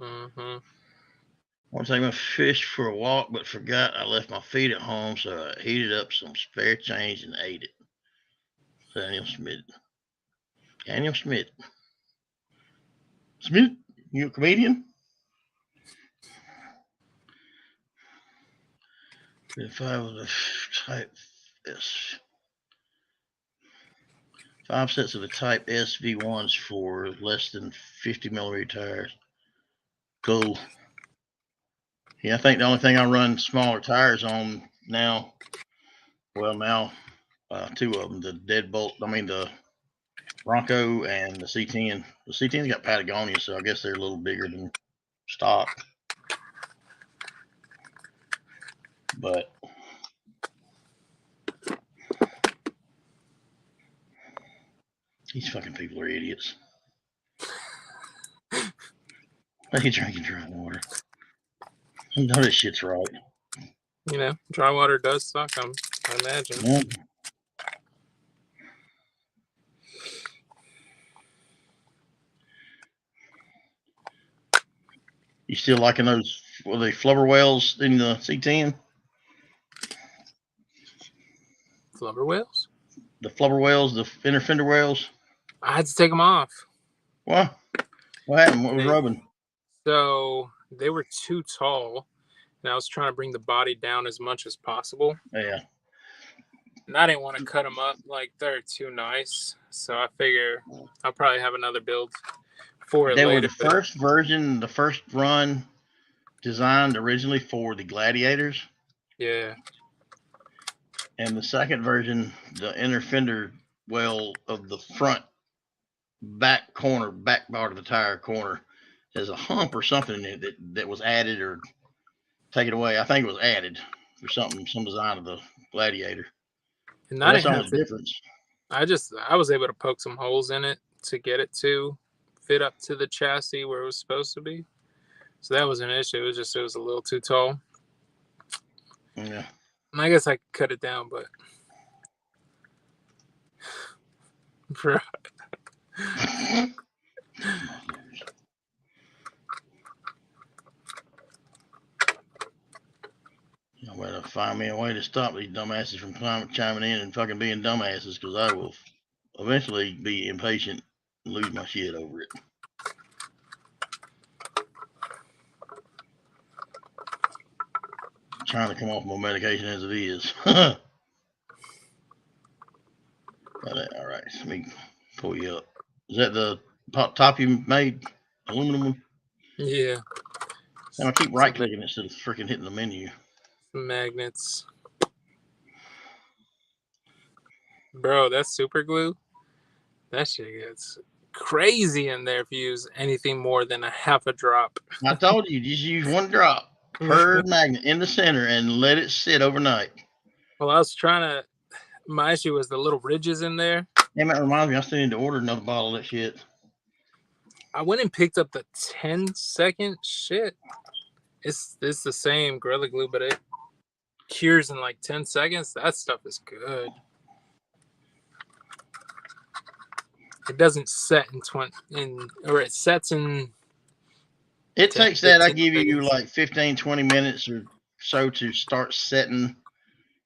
Mm-hmm. I was taking my fish for a walk, but forgot I left my feet at home, so I heated up some spare change and ate it. Daniel Smith. Smith, you a comedian? If I was a type S. 5 sets of the type S V1s for less than 50 millimeter tires. Cool. Yeah, I think the only thing I run smaller tires on now, two of them, the the Bronco and the C10. The C10's got Patagonia, so I guess they're a little bigger than stock. But these fucking people are idiots. They drinking dry water. I know this shit's right. Dry water does suck, I imagine. Yeah. You still liking those, were they flubber whales in the C10? Flubber whales? The flubber whales, the inner fender whales? I had to take them off. What? What happened? What was rubbing? So they were too tall, and I was trying to bring the body down as much as possible. Yeah. And I didn't want to cut them up. Like, they're too nice. So I figure I'll probably have another build for it later. They were the first version, the first run designed originally for the Gladiators. Yeah. And the second version, the inner fender well of the front back part of the tire corner, has a hump or something in it that was added or taken away. I think it was added or something, some design of the Gladiator. And that's all the difference. I was able to poke some holes in it to get it to fit up to the chassis where it was supposed to be. So that was an issue. It was a little too tall. Yeah. And I guess I could cut it down, but Well, find me a way to stop these dumbasses from chiming in and fucking being dumbasses, because I will eventually be impatient and lose my shit over it. I'm trying to come off my medication as it is. All right, let me pull you up. Is that the top you made? Aluminum? Yeah. And I keep right clicking instead of freaking hitting the menu. Magnets. Bro, that's super glue. That shit gets crazy in there if you use anything more than a half a drop. I told you, just use 1 drop per magnet in the center and let it sit overnight. Well, I was trying to. My issue was the little ridges in there. Damn, that reminds me, I still need to order another bottle of that shit. I went and picked up the 10-second shit. It's the same Gorilla Glue, but it cures in like 10 seconds. That stuff is good. It doesn't set or it sets in. It takes that. I give you seconds. like 15, 20 minutes or so to start setting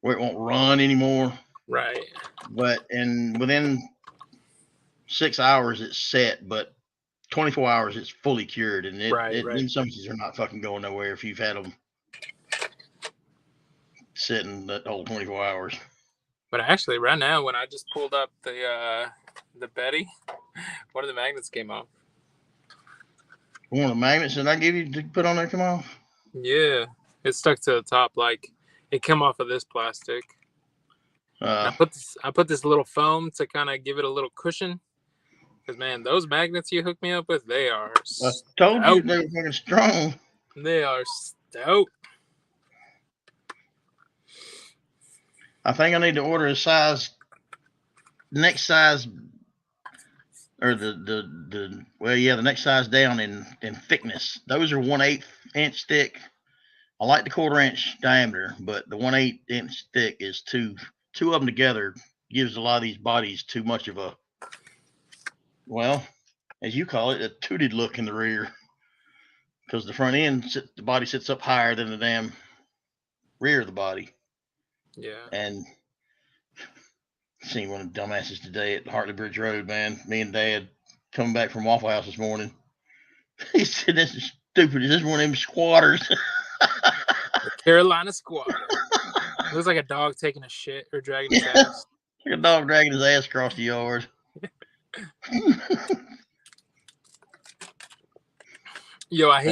where it won't run anymore. Right. But within 6 hours it's set, but 24 hours it's fully cured. And them substances are not fucking going nowhere if you've had them sitting that whole 24 hours. But actually, right now, when I just pulled up the Betty, one of the magnets came off. One of the magnets that I give you to put on there come off? Yeah, it stuck to the top. Like it came off of this plastic. I put this little foam to kind of give it a little cushion. Because man, those magnets you hooked me up with, they are. I told you they were fucking strong. They are stout. I think I need to order a size, next size, or the next size down in thickness. Those are 1/8 inch thick. I like the 1/4 inch diameter, but the 1/8 inch thick is two of them together gives a lot of these bodies too much of a, well, as you call it, a tooted look in the rear, because the front end, the body sits up higher than the damn rear of the body. Yeah. And seen one of the dumbasses today at Hartley Bridge Road, man. Me and Dad coming back from Waffle House this morning. He said, "This is stupid. Is this one of them squatters?" The Carolina squatter. Looks like a dog taking a shit or dragging his ass. Like a dog dragging his ass across the yard. Yo, I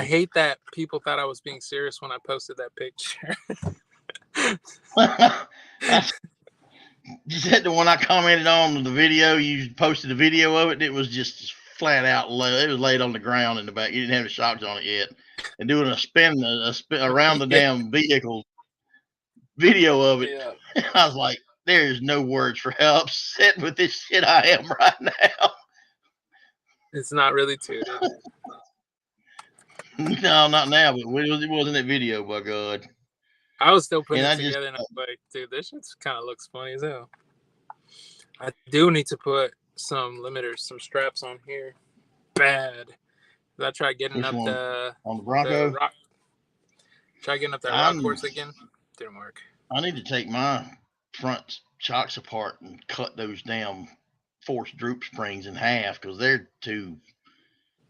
hate that people thought I was being serious when I posted that picture. Just had the one I commented on the video. You posted a video of it. It was just flat out low. It was laid on the ground in the back. You didn't have the shocks on it yet. And doing a spin around the damn vehicle video of it. Yeah. I was like, there's no words for how upset with this shit I am right now. It's not really tooted. No, not now, but it wasn't that video, by God. I was still putting it together, and I was like, dude, this shit kind of looks funny as hell. I do need to put some limiters, some straps on here. Bad. I tried getting up on the Bronco. Try getting up that rock course again. Didn't work. I need to take my front shocks apart and cut those damn forced droop springs in half, because they're too.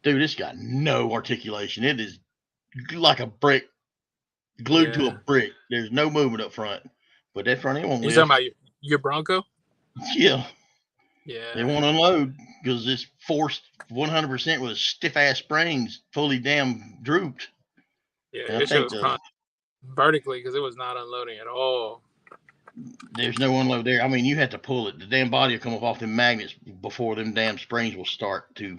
Dude, it's got no articulation. It is like a brick, glued to a brick. There's no movement up front. But that front end won't lift. You're talking about your Bronco? Yeah. Yeah. They won't unload because it's forced 100% with stiff-ass springs, fully damn drooped. Yeah, it shows vertically because it was not unloading at all. There's no unload there. I mean, you have to pull it. The damn body will come off them magnets before them damn springs will start to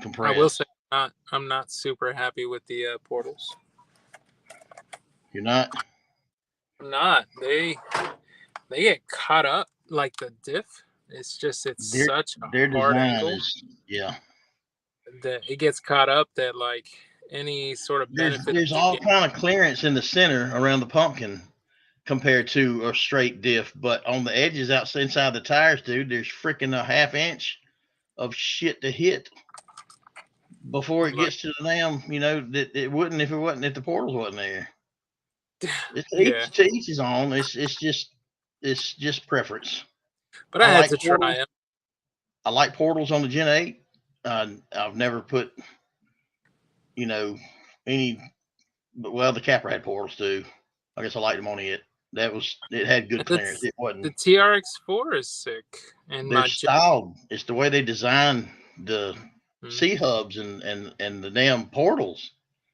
compress. I will say I'm not super happy with the portals. You're not? I'm not. They get caught up like the diff. It's such a hard angle. That it gets caught up that like any sort of benefit. There's all kind of clearance in the center around the pumpkin compared to a straight diff, but on the edges inside the tires, dude, there's freaking a 1/2 inch of shit to hit before it gets to the damn, that it wouldn't if the portals wasn't there. Yeah, to each his own. It's just preference. but I had like to try portals. them. I like portals on the Gen 8. I've never put, any. Well, the Capra had portals too. I guess I liked them on it. It had good clearance. It The wasn't. TRX4 is sick, and They're my styled. It's the way they design the C Mhm. hubs and the damn portals.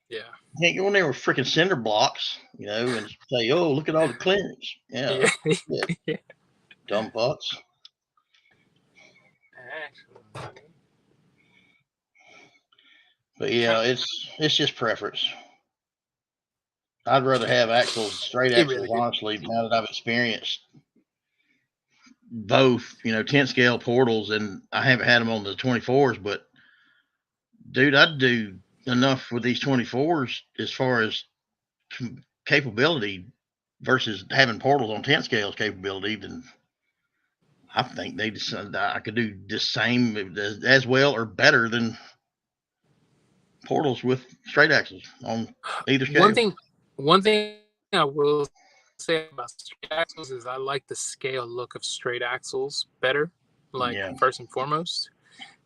Yeah, You can't go in there with freaking cinder blocks, and say, "Oh, look at all the clearance." Yeah, yeah. yeah. Dumb fucks. Actually, But yeah, it's just preference. I'd rather have straight it really axles, did. honestly, now that I've experienced both, 10 scale portals, and I haven't had them on the 24s, but dude, I'd do enough with these 24s as far as capability versus having portals on 10 scales capability. Then I think I could do the same as well or better than portals with straight axles on either One scale. thing, one thing I will say about straight axles is I like the scale look of straight axles better, like Yeah. first and foremost.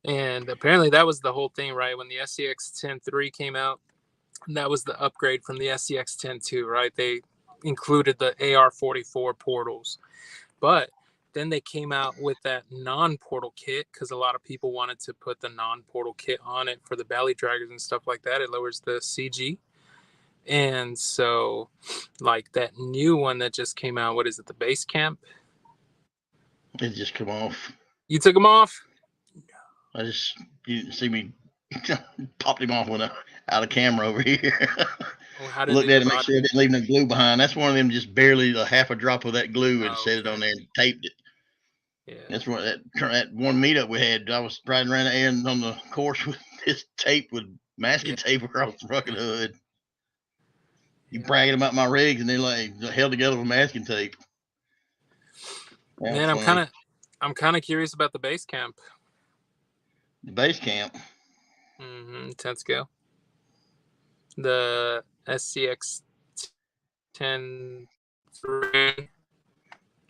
And apparently that was the whole thing, right? When the SCX 10.3 came out, that was the upgrade from the SCX 10.2, right? They included the AR44 portals, but then they came out with that non-portal kit because a lot of people wanted to put the non-portal kit on it for the belly draggers and stuff like that. It lowers the CG. And so, like that new one that just came out, what is it, the base camp? It just come off. You took them off? You didn't see me popped him off with out of camera over here. How did Looked it at it, make sure rot? it didn't leave no glue behind. That's one of them, just barely a half a drop of that glue, and set it Okay. on there and taped it. Yeah. That's what that one meetup we had. I was riding around the end on the course with this tape with masking tape across the fucking hood. You bragging about my rigs, and they're like held together with masking tape. Man, I'm kind of curious about the base camp. The base camp. 10 scale. The SCX 10.3,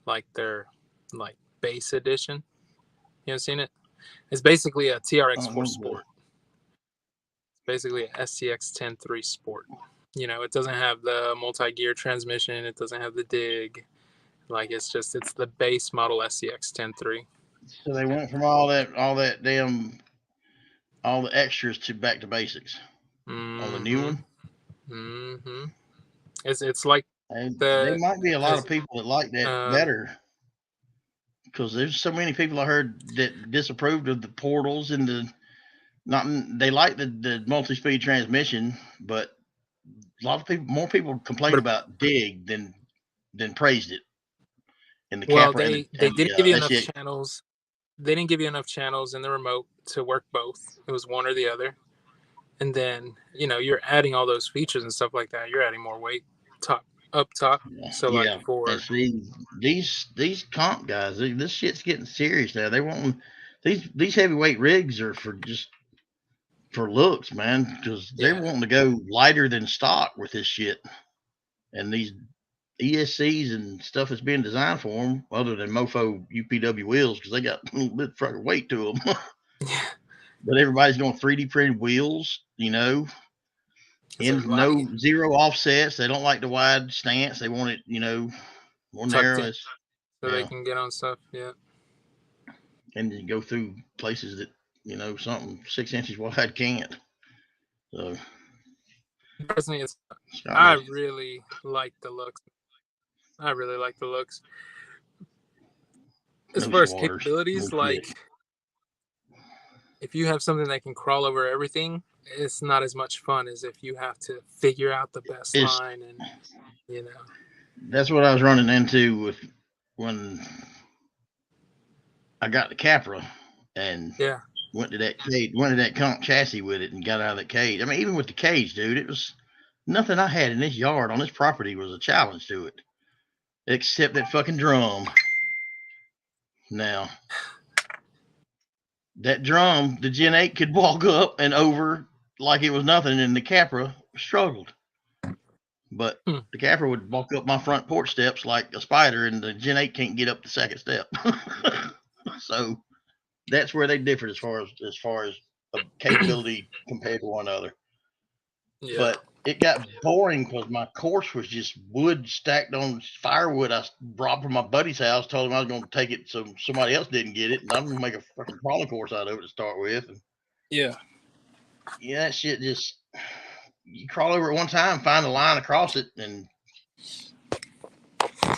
like their base edition. You haven't seen it? It's basically a TRX4 Sport. It's basically a SCX 10.3 Sport. It doesn't have the multi-gear transmission. It doesn't have the dig. It's the base model SCX 10.3. So they went from all that damn, all the extras to back to basics on the new one. Mm-hmm. It's like There might be a lot of people that like that better, because there's so many people I heard that disapproved of the portals and they like the multi-speed transmission, but a lot of more people complained about dig than praised it in the Capra they didn't give you enough channels. They didn't give you enough channels in the remote to work both. It was one or the other. And then, you're adding all those features and stuff like that. You're adding more weight up top. So and see, these comp guys, this shit's getting serious now. They want these heavyweight rigs are for looks, man, because they're wanting to go lighter than stock with this shit. And these ESCs and stuff that's being designed for them, other than mofo UPW wheels, because they got a little bit fucking weight to them. But everybody's going 3D printed wheels, and zero offsets. They don't like the wide stance. They want it, more narrow, so they can get on stuff. Yeah, and you go through places that something 6 inches wide can't. So personally, I really like the looks. As far as capabilities, if you have something that can crawl over everything, it's not as much fun as if you have to figure out the best line, and That's what I was running into when I got the Capra and went to that comp chassis with it and got out of that cage. I mean, even with the cage, dude, it was nothing I had in this yard on this property was a challenge to it, except that fucking drum. Now, that drum, the Gen 8 could walk up and over like it was nothing, and the Capra struggled. But Hmm. the capper would walk up my front porch steps like a spider, and the Gen 8 can't get up the second step. So that's where they differ as far as capability compared to one another. Yeah. But it got boring because my course was just wood stacked on firewood I brought from my buddy's house. Told him I was going to take it so somebody else didn't get it, and I'm going to make a fucking crawling course out of it to start with. And Yeah. yeah, that shit just, you crawl over it one time, find a line across it, and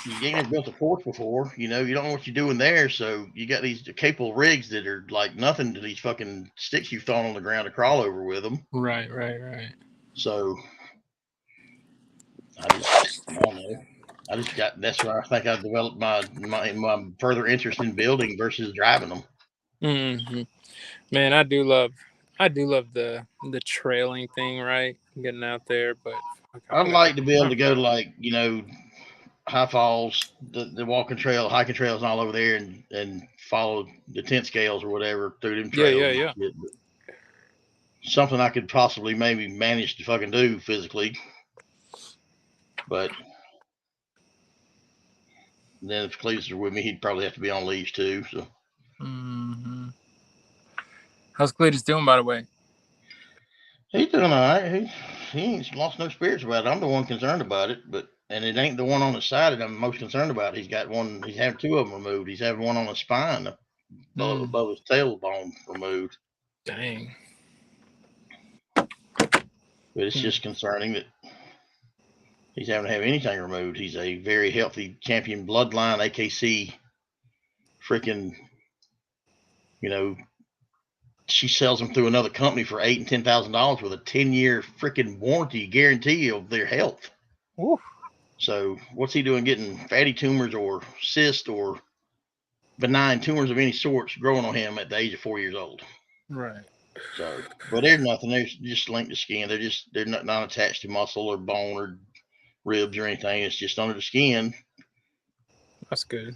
you ain't never built a course before. You don't know what you're doing there. So you got these capable rigs that are like nothing to these fucking sticks you've thrown on the ground to crawl over with them. Right. So I don't know. That's where I think I developed my further interest in building versus driving them. Mm-hmm. Man, I do love the trailing thing, right? Getting out there, but I'd like to be able to go to High Falls, the walking trail, hiking trails, and all over there, and follow the tent scales or whatever through them trails. Yeah. Something I could possibly maybe manage to fucking do physically, but then if Cletus were with me, he'd probably have to be on leash too. So. Mm-hmm. How's Cletus doing, by the way? He's doing all right. He ain't lost no spirits about it. I'm the one concerned about it, and it ain't the one on his side that I'm most concerned about. He's got one. He's having two of them removed. He's having one on his spine, above his tailbone removed. Dang. But it's just concerning that he's having to have anything removed. He's a very healthy champion bloodline AKC. Freaking, she sells them through another company for $8,000 and $10,000 with a 10-year freaking warranty guarantee of their health. Ooh. So what's he doing getting fatty tumors or cysts or benign tumors of any sorts growing on him at the age of 4 years old? Right. So, but they're nothing. They're just linked to skin. They're not attached to muscle or bone or ribs or anything. It's just under the skin. That's good.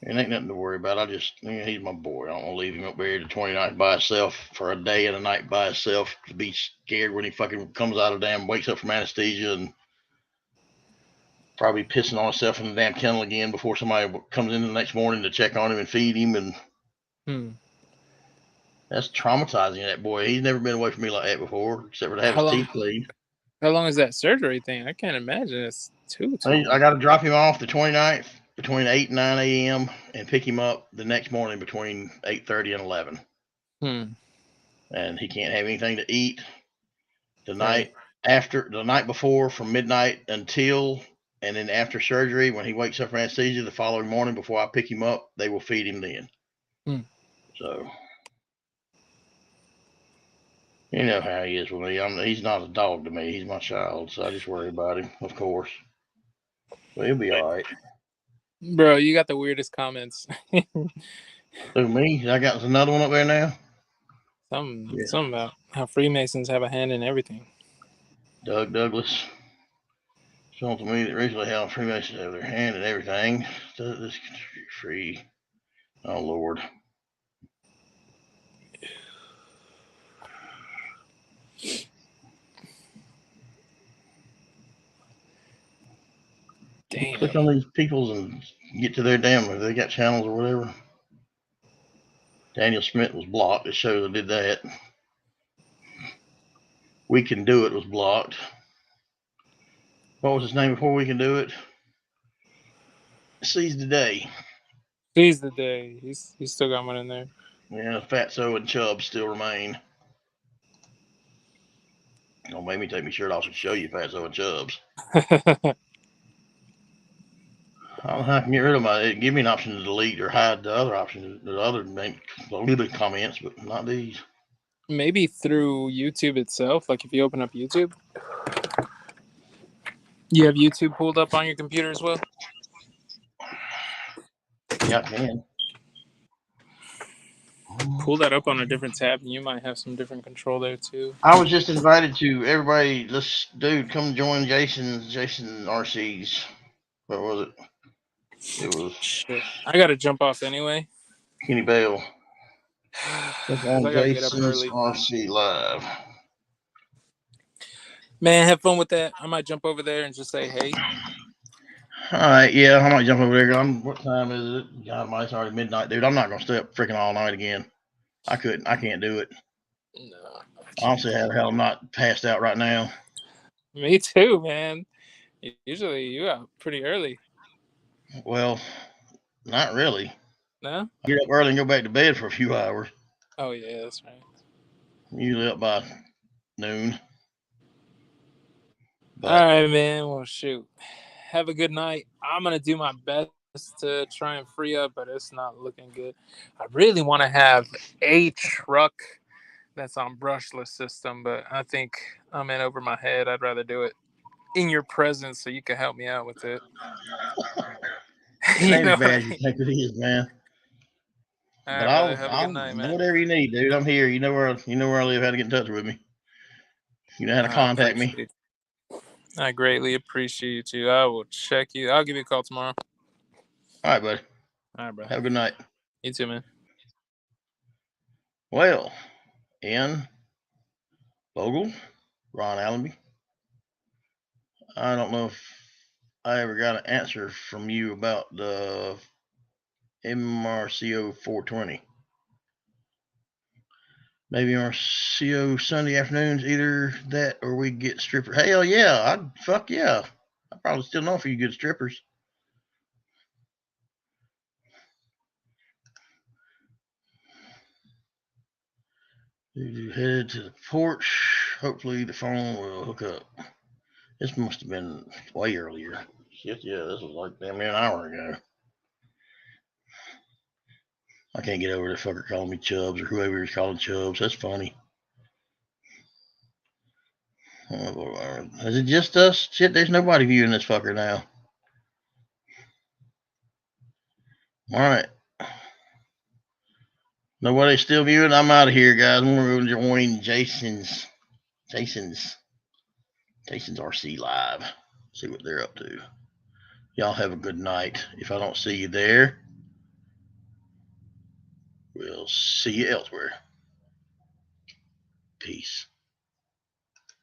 It ain't nothing to worry about. He's my boy. I don't want to leave him up there the 29th by himself for a day and a night by himself to be scared when he fucking comes out of wakes up from anesthesia and probably pissing on himself in the damn kennel again before somebody comes in the next morning to check on him and feed him. And that's traumatizing, that boy. He's never been away from me like that before, except for to have his teeth cleaned. How long is that surgery thing? I can't imagine it's too I got to drop him off the 29th between 8 and 9 a.m. and pick him up the next morning between 8:30 and 11. And he can't have anything to eat the night before from midnight until, and then after surgery, when he wakes up from anesthesia the following morning before I pick him up, they will feed him then. So, you know how he is with me. He's not a dog to me. He's my child, so I just worry about him, of course. But he'll be all right. Bro, you got the weirdest comments. Who, me? I got another one up there now? Something about how Freemasons have a hand in everything. Doug Douglas. Shown to me that recently how Freemasons have their hand in everything. This free. Oh, Lord. Damn. Click on these peoples and get to their if they got channels or whatever. Daniel Smith was blocked. It shows I did that. We Can Do It was blocked. What was his name before We Can Do It? Seize the Day. Seize the Day. He's still got one in there. Yeah, Fatso and Chubb still remain. Don't make me take my shirt off and show you Fatso and Chubbs. I don't know how I can get rid of it. Give me an option to delete or hide the other options, the other comments, but not these. Maybe through YouTube itself. Like if you open up YouTube, you have YouTube pulled up on your computer as well. Yeah, I can. Pull that up on a different tab, and you might have some different control there too. I was just invited to everybody. Come join Jason RC's. What was it? It was shit. I gotta jump off anyway. Kenny Bell. I gotta get up early. RC Live. Man, have fun with that. I might jump over there and just say hey. All right, yeah, I might jump over there. What time is it? God, it's already midnight, dude. I'm not gonna stay up freaking all night again. I can't do it. No. Honestly, how the hell I'm not passed out right now. Me too, man. Usually you out pretty early. Well, not really. No? I get up early and go back to bed for a few hours. Oh yeah, that's right. Usually up by noon. All right, man. Well, shoot. Have a good night. I'm gonna do my best to try and free up, but it's not looking good. I really want to have a truck that's on brushless system, but I think I'm in over my head. I'd rather do it in your presence so you can help me out with it. It ain't as bad as you think it is, man. All But right, brother. Have a good night, I'll man. whatever you need, dude. I'm here. You know where I live. How to get in touch with me. You know how to contact me. I greatly appreciate you. I will check you. I'll give you a call tomorrow. All right, buddy. All right, bro. Have a good night. You too, man. Well, Ian Bogle, Ron Allenby. I don't know if I ever got an answer from you about the MRCO 420. Maybe MRCO Sunday afternoons, either that or we get strippers. Hell yeah, fuck yeah. I probably still know a few good strippers. Headed to the porch. Hopefully the phone will hook up. This must have been way earlier. Shit, yeah, this was like damn near an hour ago. I can't get over the fucker calling me Chubbs or whoever he's calling Chubbs. That's funny. Is it just us? Shit, there's nobody viewing this fucker now. All right. Nobody's still viewing. I'm out of here, guys. I'm going to join Jason's RC Live. See what they're up to. Y'all have a good night. If I don't see you there, we'll see you elsewhere. Peace.